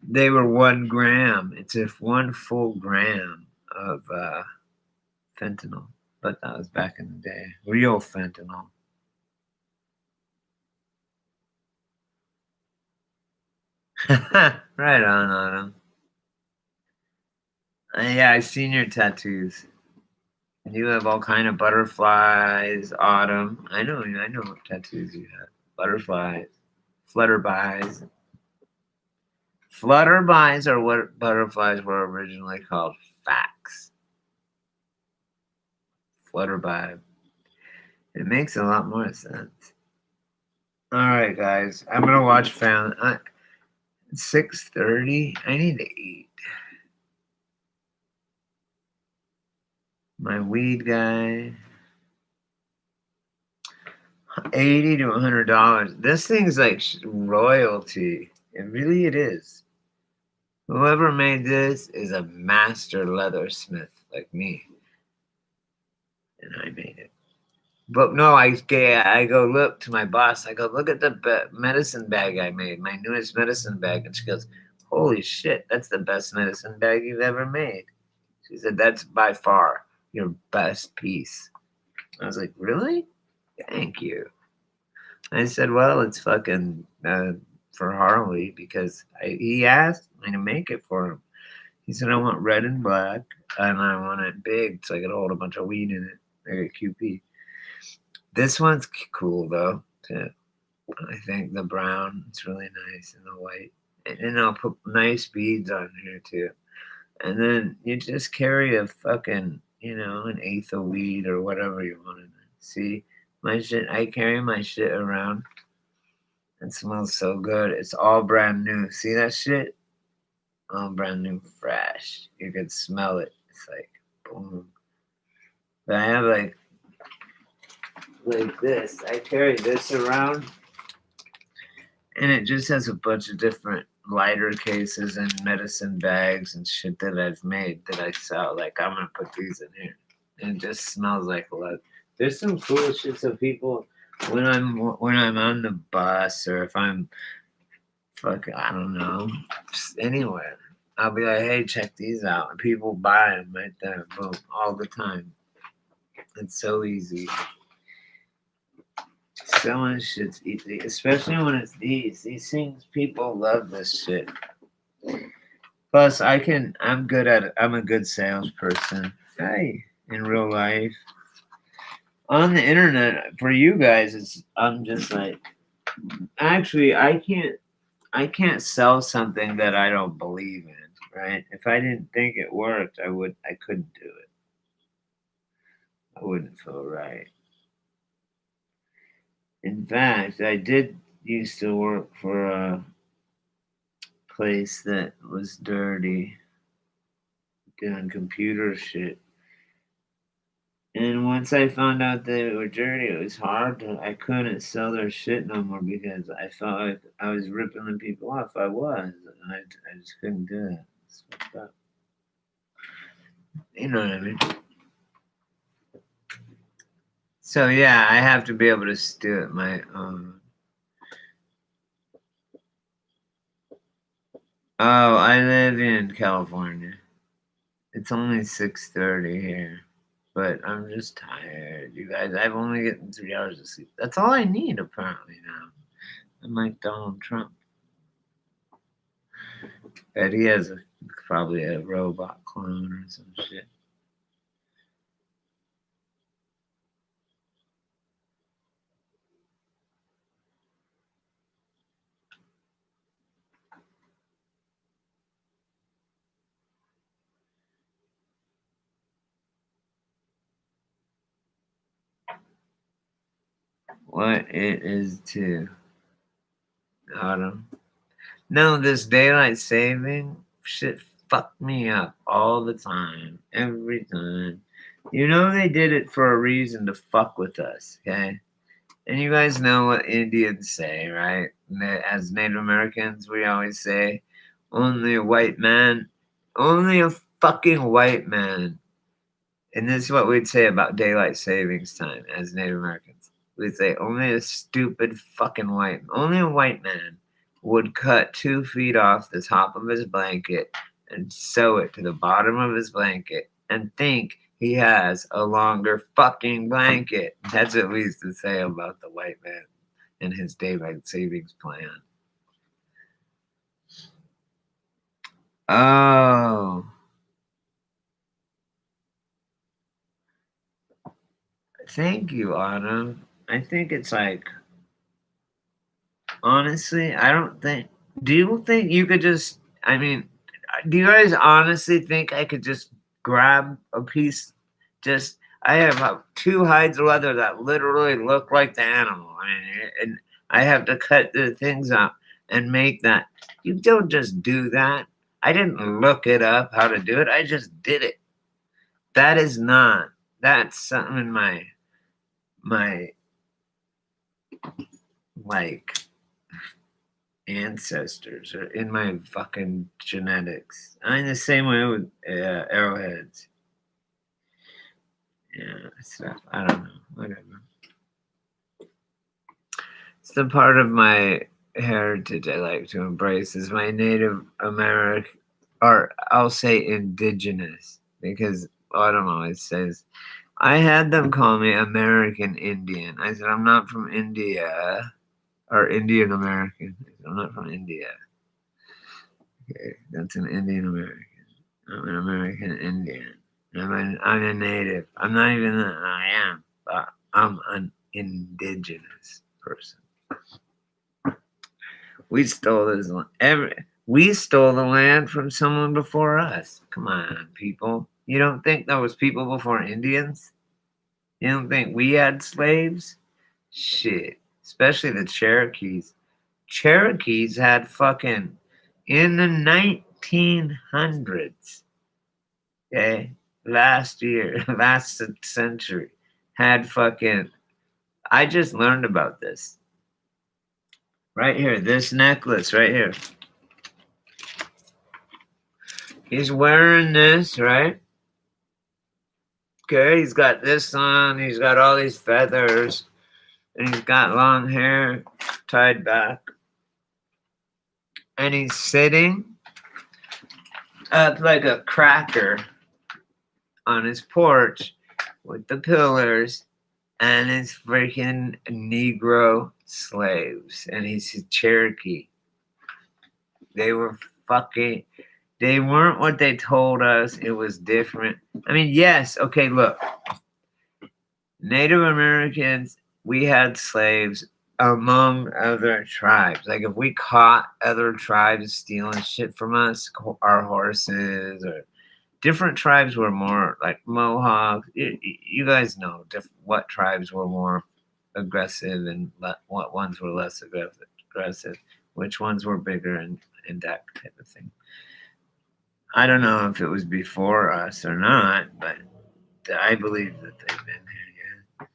they were 1 gram. It's if 1 full gram of fentanyl, but that was back in the day. Real fentanyl. Right on, Autumn. Yeah, I seen your tattoos. You have all kind of butterflies, Autumn. I know what tattoos you have. Butterflies, flutterbys. Flutterbys are what butterflies were originally called. Facts. Flutterby. It makes a lot more sense. All right, guys. I'm gonna watch Family. 6:30. I need to eat. My weed guy. 80 to $100. This thing's like royalty. It is. Whoever made this is a master leathersmith like me, and I made it. But no, I go look to my boss. I go look at the medicine bag I made, my newest medicine bag, and she goes, "Holy shit, that's the best medicine bag you've ever made." She said, "That's by far your best piece." I was like, "Really? Thank you." I said, "Well, it's fucking for Harley because he asked me to make it for him. He said I want red and black, and I want it big so I could hold a bunch of weed in it, like a QP." This one's cool though, too. I think the brown is really nice and the white, and then I'll put nice beads on here too. And then you just carry a fucking, an eighth of weed or whatever you want to see. My shit, I carry my shit around. It smells so good. It's all brand new. See that shit? All brand new, fresh. You could smell it. It's like boom. But I have like this. I carry this around, and it just has a bunch of different lighter cases and medicine bags and shit that I've made that I sell. Like I'm gonna put these in here. And it just smells like leather. There's some cool shit. So people, when I'm on the bus or if I'm fucking, I don't know, anywhere, I'll be like, hey, check these out, and people buy them right there, boom, all the time. It's so easy. Selling shit's easy, especially when it's these. These things, people love this shit. Plus, I'm good at it. I'm a good salesperson. Hey, in real life. On the internet, for you guys, I'm just like, actually, I can't sell something that I don't believe in, right? If I didn't think it worked, I couldn't do it. I wouldn't feel right. In fact, I did used to work for a place that was dirty, doing computer shit. And once I found out they were dirty, it was hard I couldn't sell their shit no more because I felt like I was ripping the people off. I was. And I just couldn't do it. It's fucked up. You know what I mean? So yeah, I have to be able to do it my own. Oh, I live in California. It's only 6:30 here, but I'm just tired. You guys, I've only getting 3 hours of sleep. That's all I need apparently now. I'm like Donald Trump, but he has probably a robot clone or some shit. What it is to autumn. No, this daylight saving shit fuck me up all the time, every time. You know they did it for a reason to fuck with us, okay? And you guys know what Indians say, right? As Native Americans, we always say, only a white man, only a fucking white man. And this is what we'd say about daylight savings time as Native Americans. We'd say only a stupid fucking only a white man would cut 2 feet off the top of his blanket and sew it to the bottom of his blanket and think he has a longer fucking blanket. That's what we used to say about the white man and his daylight savings plan. Oh. Thank you, Autumn. I think it's like, honestly, I don't think. Do you think you could just? I mean, do you guys honestly think I could just grab a piece? Just I have 2 hides of leather that literally look like the animal. I mean, and I have to cut the things up and make that. You don't just do that. I didn't look it up how to do it. I just did it. That is not. That's something in my like ancestors or in my fucking genetics. I'm the same way with arrowheads. Yeah, stuff. I don't know. Whatever. It's the part of my heritage I like to embrace is my Native American, or I'll say indigenous, because Autumn always says, I had them call me American Indian. I said, I'm not from India, or Indian American. I'm not from India. Okay, that's an Indian American. I'm an American Indian. I'm a native. I'm not even that. I am, but I'm an indigenous person. We stole this land. We stole the land from someone before us. Come on, people. You don't think there was people before Indians? You don't think we had slaves? Shit. Especially the Cherokees. Cherokees had fucking in the 1900s. Okay, last century, had fucking. I just learned about this. Right here, this necklace right here. He's wearing this, right? Okay, he's got this on. He's got all these feathers. And he's got long hair tied back. And he's sitting up like a cracker on his porch with the pillars and his freaking Negro slaves. And he's a Cherokee. They were fucking. They weren't what they told us. It was different. I mean, yes. Okay, look. Native Americans, we had slaves among other tribes. Like if we caught other tribes stealing shit from us, our horses or different tribes were more like Mohawks. You guys know what tribes were more aggressive and what ones were less aggressive, which ones were bigger and that type of thing. I don't know if it was before us or not, but I believe that they've been here. Yeah.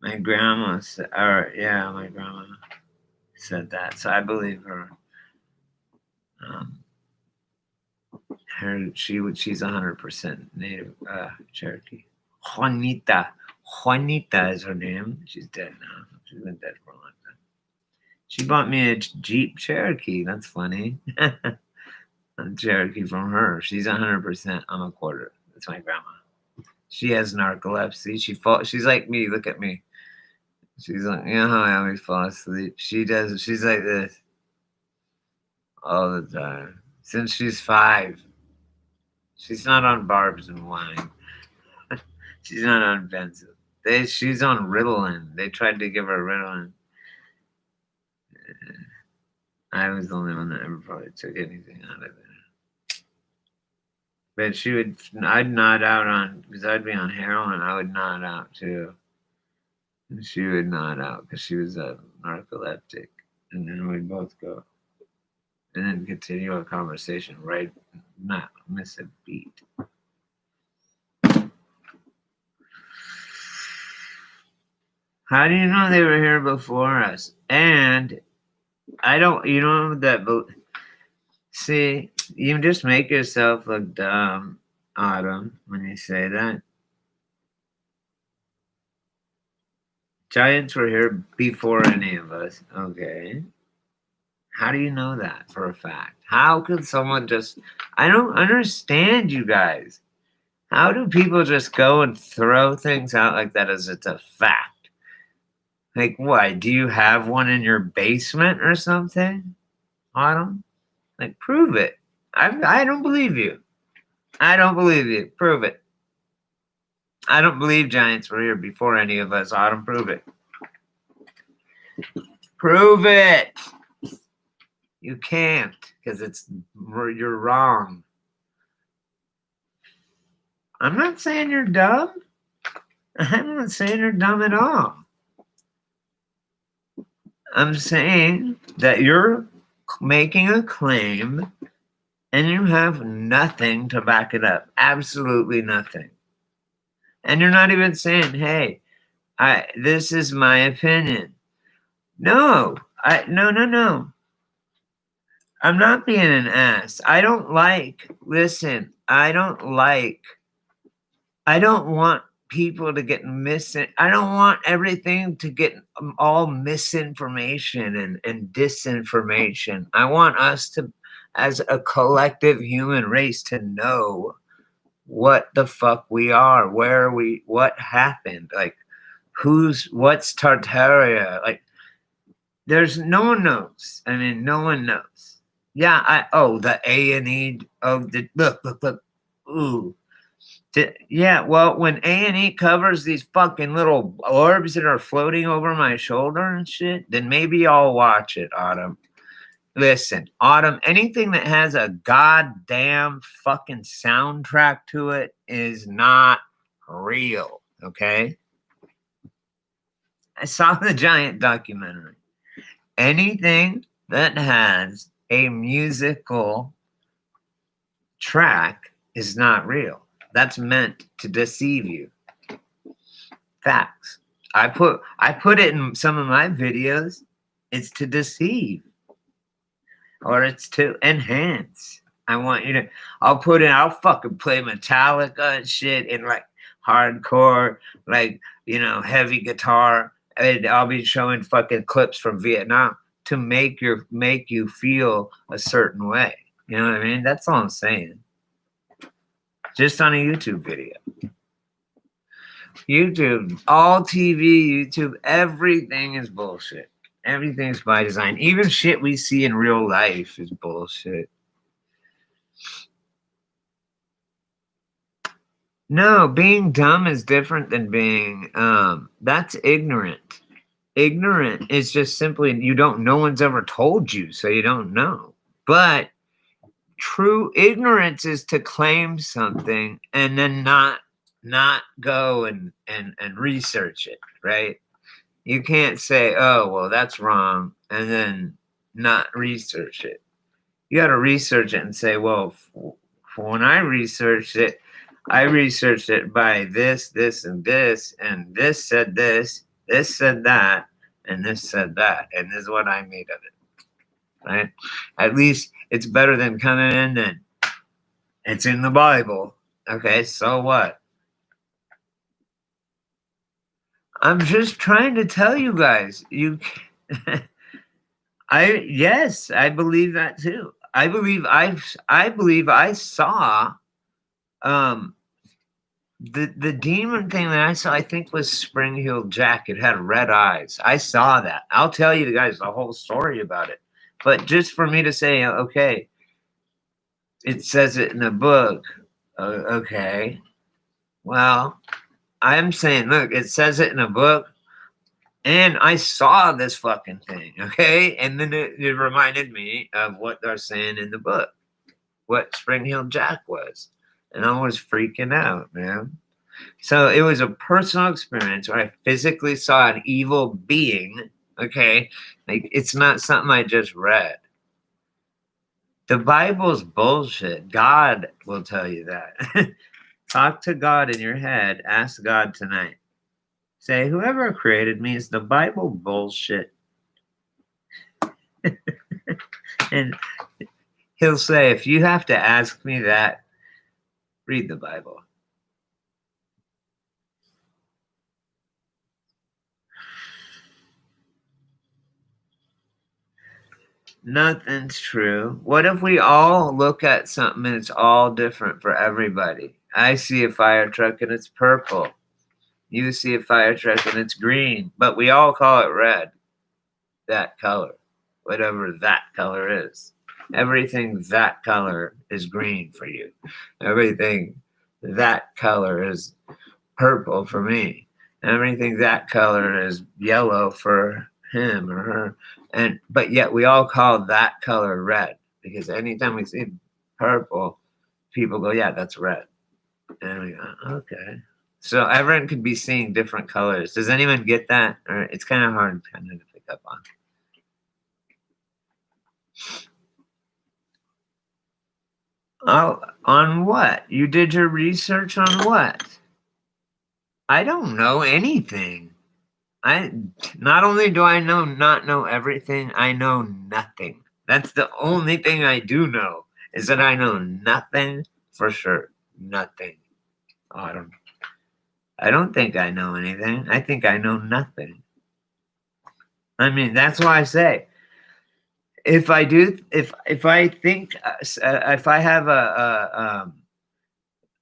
My grandma said, my grandma said that, so I believe her. She's 100% Native Cherokee. Juanita is her name. She's dead now. She's been dead for a long time. She bought me a Jeep Cherokee. That's funny. A Cherokee from her. She's 100%. I'm a quarter. That's my grandma. She has narcolepsy. She's like me. Look at me. She's like, you know how I always fall asleep. She does. She's like this all the time since she's 5. She's not on barbs and wine. She's not on Benzo. She's on Ritalin. They tried to give her Ritalin. I was the only one that ever probably took anything out of it. But I'd nod out on, because I'd be on heroin, I would nod out too. And she would nod out because she was a narcoleptic. And then we'd both go. and then continue a conversation, right? Not miss a beat. How do you know they were here before us? And I don't, you know that, see, you just make yourself look dumb, Autumn, when you say that. Giants were here before any of us. Okay. How do you know that for a fact? How could someone just. I don't understand you guys. How do people just go and throw things out like that as it's a fact? Like, what? Do you have one in your basement or something, Autumn? Like, prove it. I don't believe you. I don't believe you. Prove it. I don't believe giants were here before any of us. Autumn, prove it. Prove it. You can't, because you're wrong. I'm not saying you're dumb. I'm not saying you're dumb at all. I'm saying that you're making a claim and you have nothing to back it up. Absolutely nothing. And you're not even saying, hey, this is my opinion. No. No. I'm not being an ass. I don't want people to get I don't want everything to get all misinformation and disinformation. I want us to, as a collective human race, to know what the fuck we are, where are we, what happened, like what's Tartaria, like no one knows. I mean, no one knows. Yeah, the A&E, look, ooh. Yeah, well, when A&E covers these fucking little orbs that are floating over my shoulder and shit, then maybe I'll watch it, Autumn. Listen, Autumn, anything that has a goddamn fucking soundtrack to it is not real, okay? I saw the Giant documentary. Anything that has a musical track is not real. That's meant to deceive you. Facts. I put it in some of my videos. It's to deceive. Or it's to enhance. I want you to. I'll fucking play Metallica and shit in like hardcore, like, heavy guitar. And I'll be showing fucking clips from Vietnam to make you feel a certain way. You know what I mean? That's all I'm saying. Just on a YouTube video. YouTube, all TV, YouTube, everything is bullshit. Everything's by design. Even shit we see in real life is bullshit. No, being dumb is different than being, that's ignorant. Ignorant is just simply, no one's ever told you, so you don't know. But true ignorance is to claim something and then not go and research it, right? You can't say, oh, well, that's wrong, and then not research it. You got to research it and say, well, when I researched it by this, and this, and this said this said that, and this said that, and this is what I made of it, right? At least it's better than coming in and it's in the Bible. Okay, so what? I'm just trying to tell you guys. I believe that too. I believe I saw the demon thing that I saw, I think, was Spring-Heeled Jack. It had red eyes. I saw that. I'll tell you guys the whole story about it. But just for me to say, okay, it says it in a book. Okay. Well, I'm saying, look, it says it in a book, and I saw this fucking thing, okay? And then it reminded me of what they're saying in the book, what Spring-Heeled Jack was. And I was freaking out, man. So it was a personal experience where I physically saw an evil being, okay? Like, it's not something I just read. The Bible's bullshit. God will tell you that. Talk to God in your head. Ask God tonight. Say, whoever created me, is the Bible bullshit? And he'll say, if you have to ask me that, read the Bible. Nothing's true. What if we all look at something and it's all different for everybody? I see a fire truck and it's purple. You see a fire truck and it's green, but we all call it red. That color, whatever that color is. Everything that color is green for you. Everything that color is purple for me. Everything that color is yellow for him or her. But yet we all call that color red, because anytime we see purple, people go, yeah, that's red. And we go, okay. So everyone could be seeing different colors. Does anyone get that? Or it's kind of hard to pick up on. Oh, on what? You did your research on what? I don't know anything. I not only do I not know everything, I know nothing. That's the only thing I do know, is that I know nothing for sure. Nothing. Oh, I don't think I know anything. I think I know nothing. I mean, that's why I say, if I think, if I have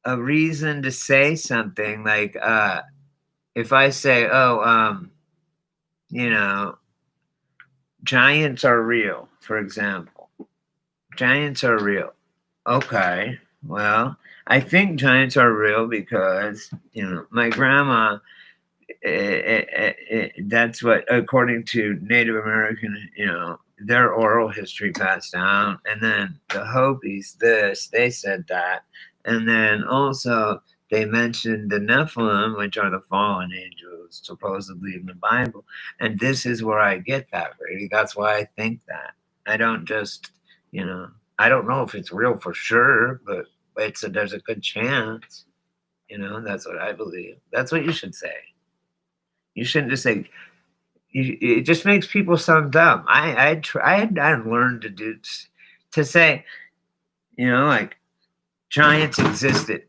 a reason to say something, like if I say, oh, you know, giants are real, for example. Giants are real. Okay, well, I think giants are real because, my grandma, that's what, according to Native American, their oral history passed down. And then the Hopis, they said that. And then also they mentioned the Nephilim, which are the fallen angels, supposedly in the Bible. And this is where I get that, Brady. That's why I think that. I don't just, I don't know if it's real for sure, but there's a good chance. That's what I believe. That's what you should say. You shouldn't just say. It just makes people sound dumb. I learned to say, like, giants existed.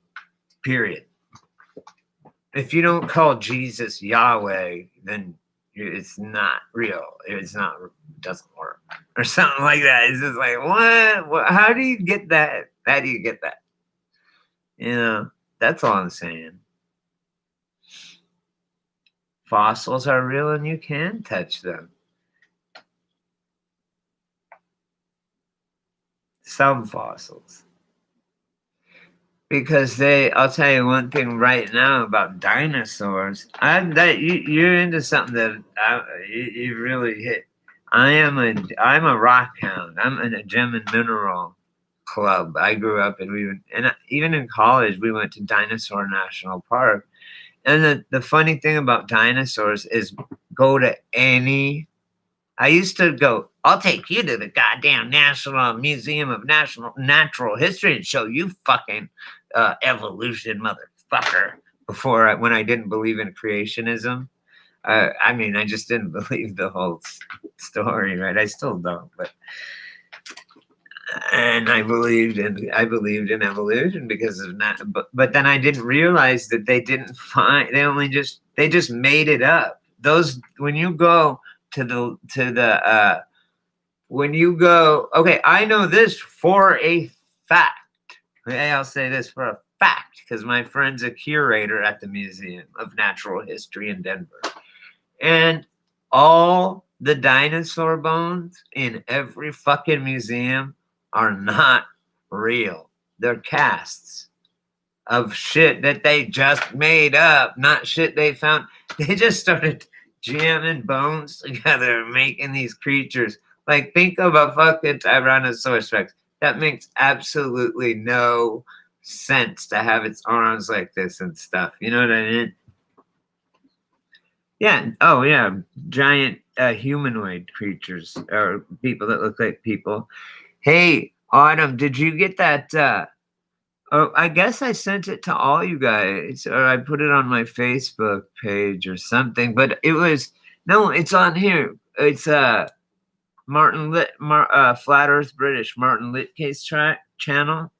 Period. If you don't call Jesus Yahweh, then it's not real. It doesn't work, or something like that. It's just like, what? How do you get that? How do you get that? That's all I'm saying. Fossils are real and you can touch them. Some fossils. Because I'll tell you one thing right now about dinosaurs. You're into something that you really hit. I'm a rock hound. I'm in a gem and mineral club. I grew up and even in college we went to Dinosaur National Park. And the funny thing about dinosaurs is, I used to go, I'll take you to the goddamn National Museum of Natural History and show you fucking evolution, motherfucker. When I didn't believe in creationism. I just didn't believe the whole story, right? I still don't, and I believed in evolution because of that. But then I didn't realize that they just made it up. When you go okay, I know this for a fact. Okay, I'll say this for a fact because my friend's a curator at the Museum of Natural History in Denver. And all the dinosaur bones in every fucking museum are not real. They're casts of shit that they just made up, not shit they found. They just started jamming bones together and making these creatures. Like, think of a fucking Tyrannosaurus Rex. That makes absolutely no sense to have its arms like this and stuff. You know what I mean? Yeah. Oh, yeah. Giant humanoid creatures or people that look like people. Hey, Autumn, did you get that? Oh, I guess I sent it to all you guys, or I put it on my Facebook page or something. But it was no, it's on here. It's Flat Earth British Martin Litke's channel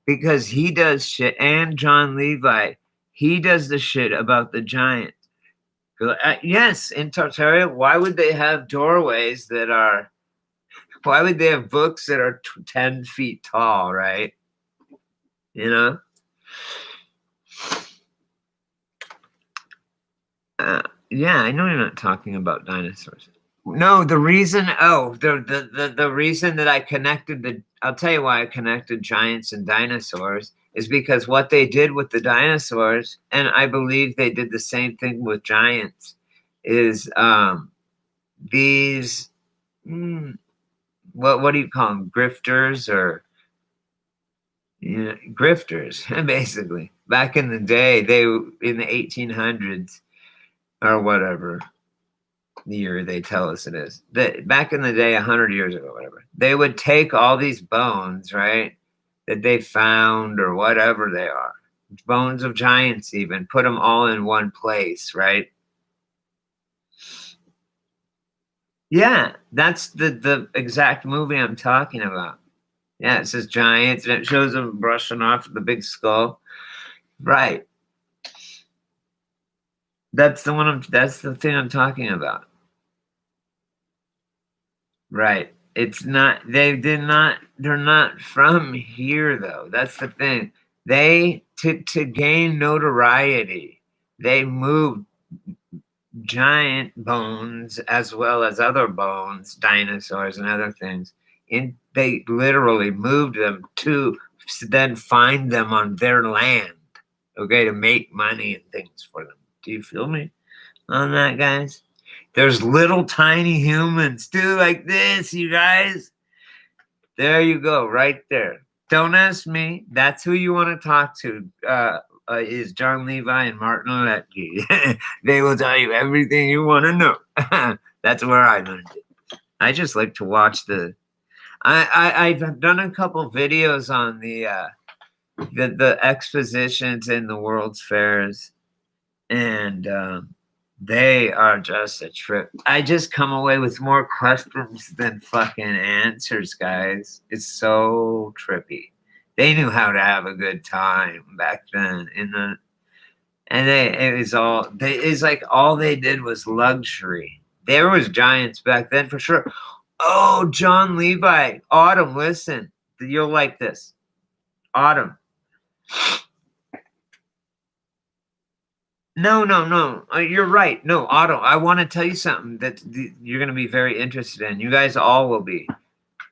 because he does shit, and John Levi, he does the shit about the giant. Yes, in Tartaria, why would they have doorways that are? Why would they have books that are 10 feet tall? Right? You know. Yeah, I know you're not talking about dinosaurs. No, the reason. Oh, the reason that I connected the. I'll tell you why I connected giants and dinosaurs is because what they did with the dinosaurs, and I believe they did the same thing with giants, is these. What do you call them? Grifters or grifters, basically. Back in the day, they in the 1800s or whatever year they tell us it is. That back in the day, 100 years ago, whatever, they would take all these bones, right, that they found or whatever they are, bones of giants, even put them all in one place, right? Yeah, that's the exact movie I'm talking about. Yeah, it says giants, and it shows them brushing off the big skull. Right. That's the one. That's the thing I'm talking about. Right. It's not. They did not. They're not from here, though. That's the thing. They to gain notoriety, they moved giant bones as well as other bones, dinosaurs and other things. They literally moved them to then find them on their land, okay, to make money and things for them. Do you feel me on that, guys? There's little tiny humans too, like this, you guys. There you go, right there. Don't ask me. That's who you want to talk to. Is John Levi and Martin Lepke. They will tell you everything you want to know. That's where I learned it. I just like to watch the. I've done a couple videos on the expositions in the World's Fairs, and they are just a trip. I just come away with more questions than fucking answers, guys. It's so trippy. They knew how to have a good time back then and it's like all they did was luxury. There was giants back then for sure. Oh, John Levi. Autumn, listen. You'll like this. Autumn. No. You're right. No, Otto, I want to tell you something that you're going to be very interested in. You guys all will be.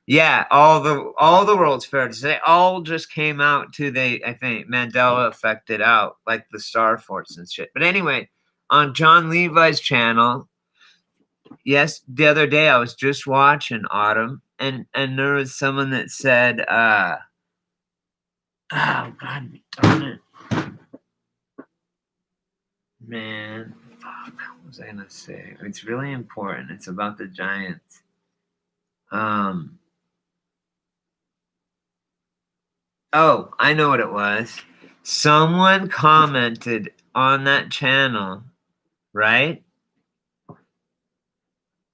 Yeah, all the World's Fairs. They all just came out to I think Mandela affected out, like the Star Force and shit. But anyway, on John Levi's channel, yes, the other day I was just watching Autumn, and there was someone that said, oh God darn it. Man, fuck, what was I gonna say? It's really important. It's about the Giants. Oh, I know what it was. Someone commented on that channel, right?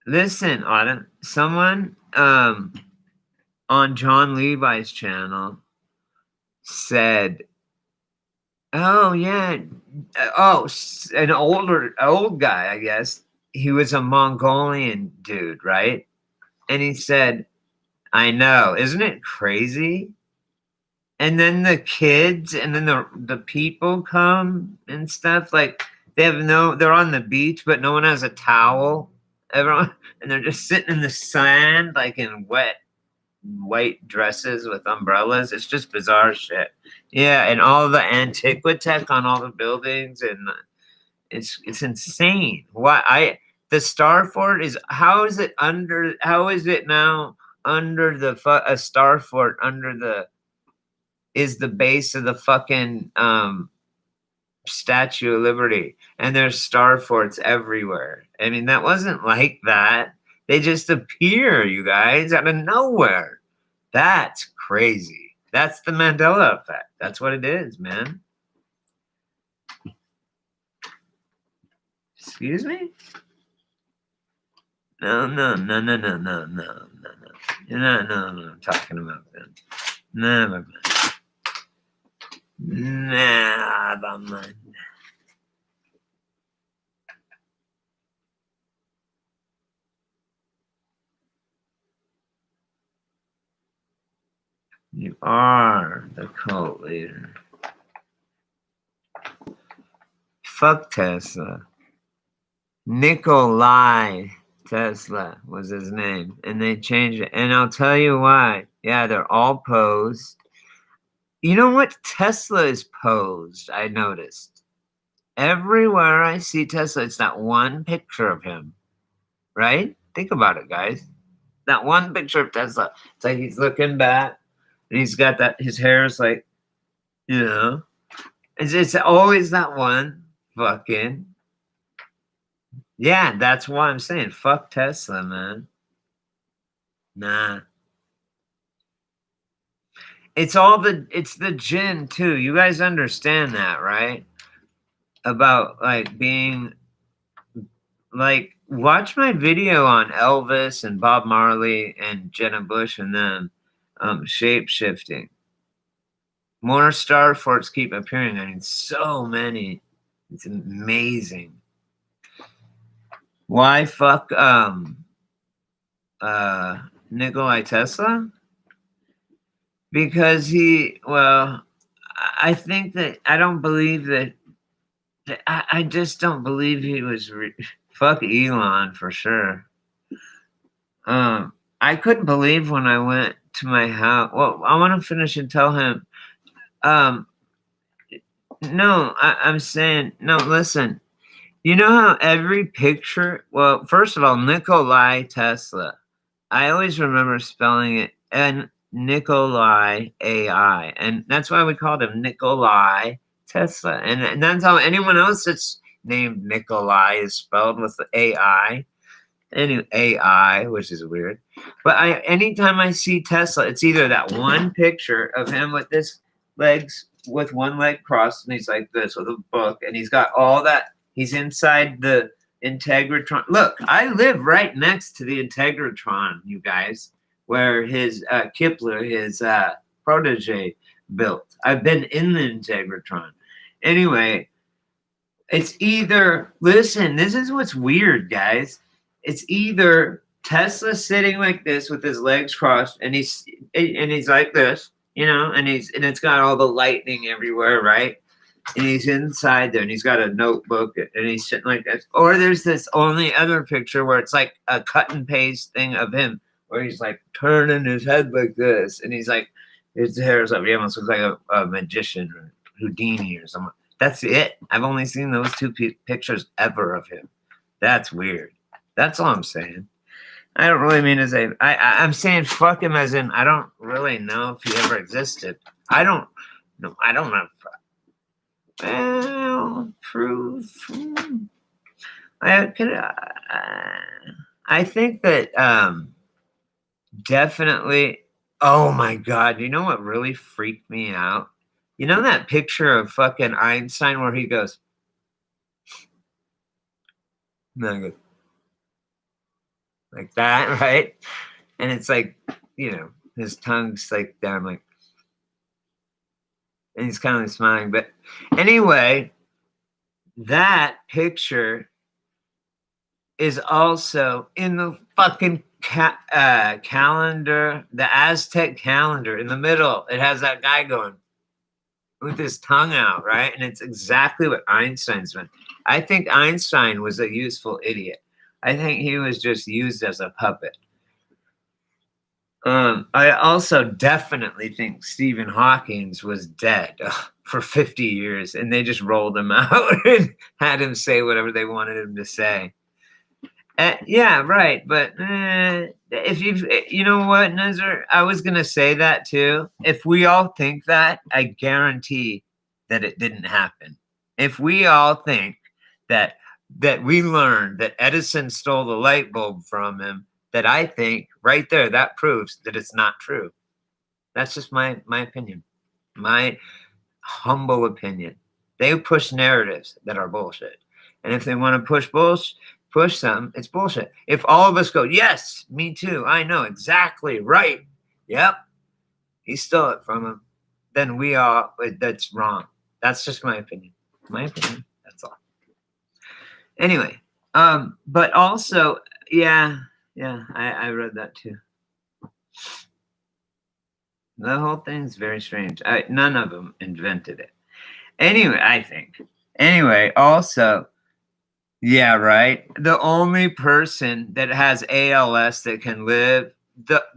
Listen, Autumn. Someone on John Levi's channel said, "Oh yeah, an old guy, I guess. He was a Mongolian dude, right?" And he said, "I know, isn't it crazy?" And then the kids and then the people come and stuff, like they're on the beach, but no one has a towel. Everyone, and they're just sitting in the sand, like in wet white dresses with umbrellas. It's just bizarre shit. Yeah, and all the antiquitech on all the buildings, and it's insane. The Starfort is how is it now under a Starfort under the is the base of the fucking Statue of Liberty, and there's star forts everywhere. I mean, that wasn't like that. They just appear, you guys, out of nowhere. That's crazy. That's the Mandela effect. That's what it is, man. Excuse me? No. You're not know what I'm talking about then. Never mind. Never mind. You are the cult leader. Fuck Tesla. Nikolai Tesla was his name, and they changed it. And I'll tell you why. Yeah, they're all posed. You know what? Tesla is posed, I noticed. Everywhere I see Tesla, it's that one picture of him, right? Think about it, guys. That one picture of Tesla. It's like he's looking back, and he's got that, his hair is like, you know, it's always that one fucking. Yeah, that's why I'm saying fuck Tesla, man. Nah. It's the gin too. You guys understand that, right? About like being like watch my video on Elvis and Bob Marley and Jenna Bush and them shape shifting. More star forts keep appearing. I mean, so many. It's amazing. Why fuck Nikolai Tesla? Because I think that I don't believe that. I just don't believe he was. Fuck Elon for sure. I couldn't believe when I went to my house. Well, I want to finish and tell him. No, I'm saying no. Listen, you know how every picture. Well, first of all, Nikolai Tesla. I always remember spelling it N Nikolai AI, and that's why we called him Nikolai Tesla. And that's how anyone else that's named Nikolai is spelled with the AI. Anyway, AI, which is weird. But anytime I see Tesla, it's either that one picture of him with his legs, with one leg crossed, and he's like this with a book, and he's got all that. He's inside the Integratron. Look, I live right next to the Integratron, you guys, where his Kepler, his protege, built. I've been in the Integratron. Anyway, it's either, listen, this is what's weird, guys. It's either Tesla sitting like this with his legs crossed, and he's like this, you know, and it's got all the lightning everywhere, right? And he's inside there, and he's got a notebook, and he's sitting like this. Or there's this only other picture where it's like a cut and paste thing of him, where he's like turning his head like this, and he's like, his hair is up. He almost looks like a magician or Houdini or something. That's it. I've only seen those two pictures ever of him. That's weird. That's all I'm saying. I don't really mean to say. I'm saying fuck him as in I don't really know if he ever existed. I don't know. I don't know. Well, proof. I think that definitely. Oh my god! You know what really freaked me out? You know that picture of fucking Einstein where he goes, no, good, like that, right? And it's like, you know, his tongue's like down, like, and he's kind of smiling. But anyway, that picture is also in the fucking calendar, the Aztec calendar in the middle. It has that guy going with his tongue out, right? And it's exactly what Einstein's meant. I think Einstein was a useful idiot. I think he was just used as a puppet. I also definitely think Stephen Hawking was dead for 50 years, and they just rolled him out and had him say whatever they wanted him to say. Yeah, right. But if you know what, Nazar, I was gonna say that too. If we all think that, I guarantee that it didn't happen. If we all think that we learned that Edison stole the light bulb from him, that I think right there that proves that it's not true. That's just my opinion. My humble opinion. They push narratives that are bullshit. And if they want to push some, it's bullshit. If all of us go, yes, me too, I know exactly right. Yep, he stole it from him. Then we are, that's wrong. That's just my opinion. My opinion. That's all. Anyway, but also, yeah, I read that too. The whole thing's very strange. None of them invented it. Anyway, I think. Anyway, also, yeah, right. The only person that has ALS that can live,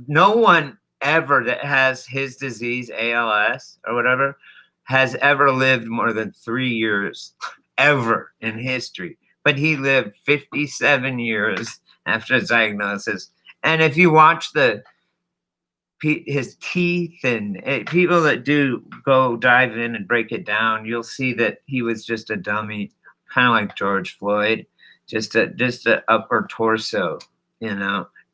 no one ever that has his disease, ALS or whatever, has ever lived more than 3 years ever in history. But he lived 57 years after his diagnosis. And if you watch his teeth and people that do go dive in and break it down, you'll see that he was just a dummy, kind of like George Floyd, just a upper torso.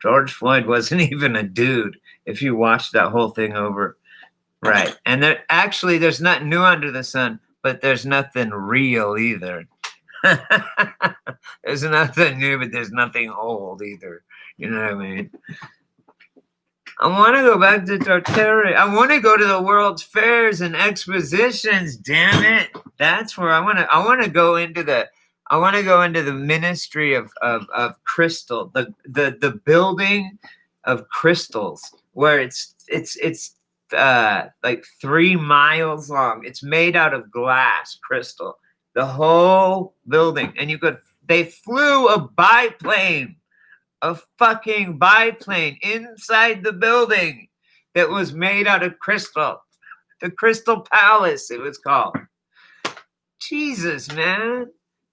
George Floyd wasn't even a dude. If you watch that whole thing over, right? And there's nothing new under the sun, but there's nothing real either. There's nothing new, but there's nothing old either. You know what I mean? I want to go back to Tartary. I want to go to the World's Fairs and expositions. Damn it! That's where I want to. I want to go into the Ministry of Crystal, the building of crystals, where it's like 3 miles long. It's made out of glass crystal. The whole building, and they flew a biplane. A fucking biplane inside the building that was made out of crystal. The Crystal Palace, it was called. Jesus, man.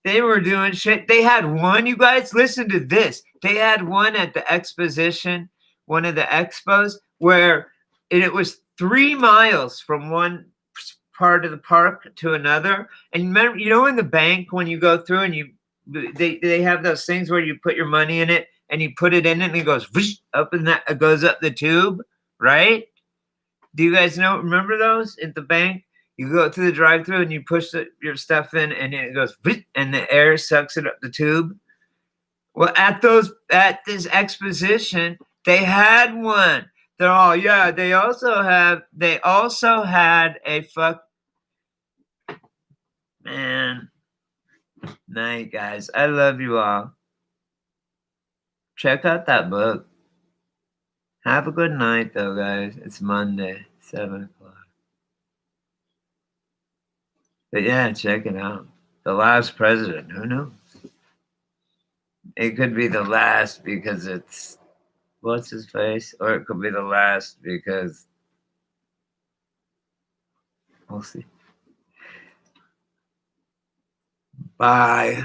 They were doing shit. They had one, you guys, listen to this. They had one at the exposition, one of the expos, where it was 3 miles from one part of the park to another. And remember, in the bank when you go through and they have those things where you put your money in it and you put it in it and it goes whoosh, up, and that goes up the tube, right? Do you guys remember those at the bank? You go through the drive-through and you push your stuff in and it goes whoosh, and the air sucks it up the tube. Well, at this exposition, they had one. They're all, yeah, they also had a man. Night, guys. I love you all. Check out that book. Have a good night, though, guys. It's Monday, 7 o'clock. But yeah, check it out. The Last President. Who knows? It could be the last because it's what's his face, or it could be the last because we'll see. Bye.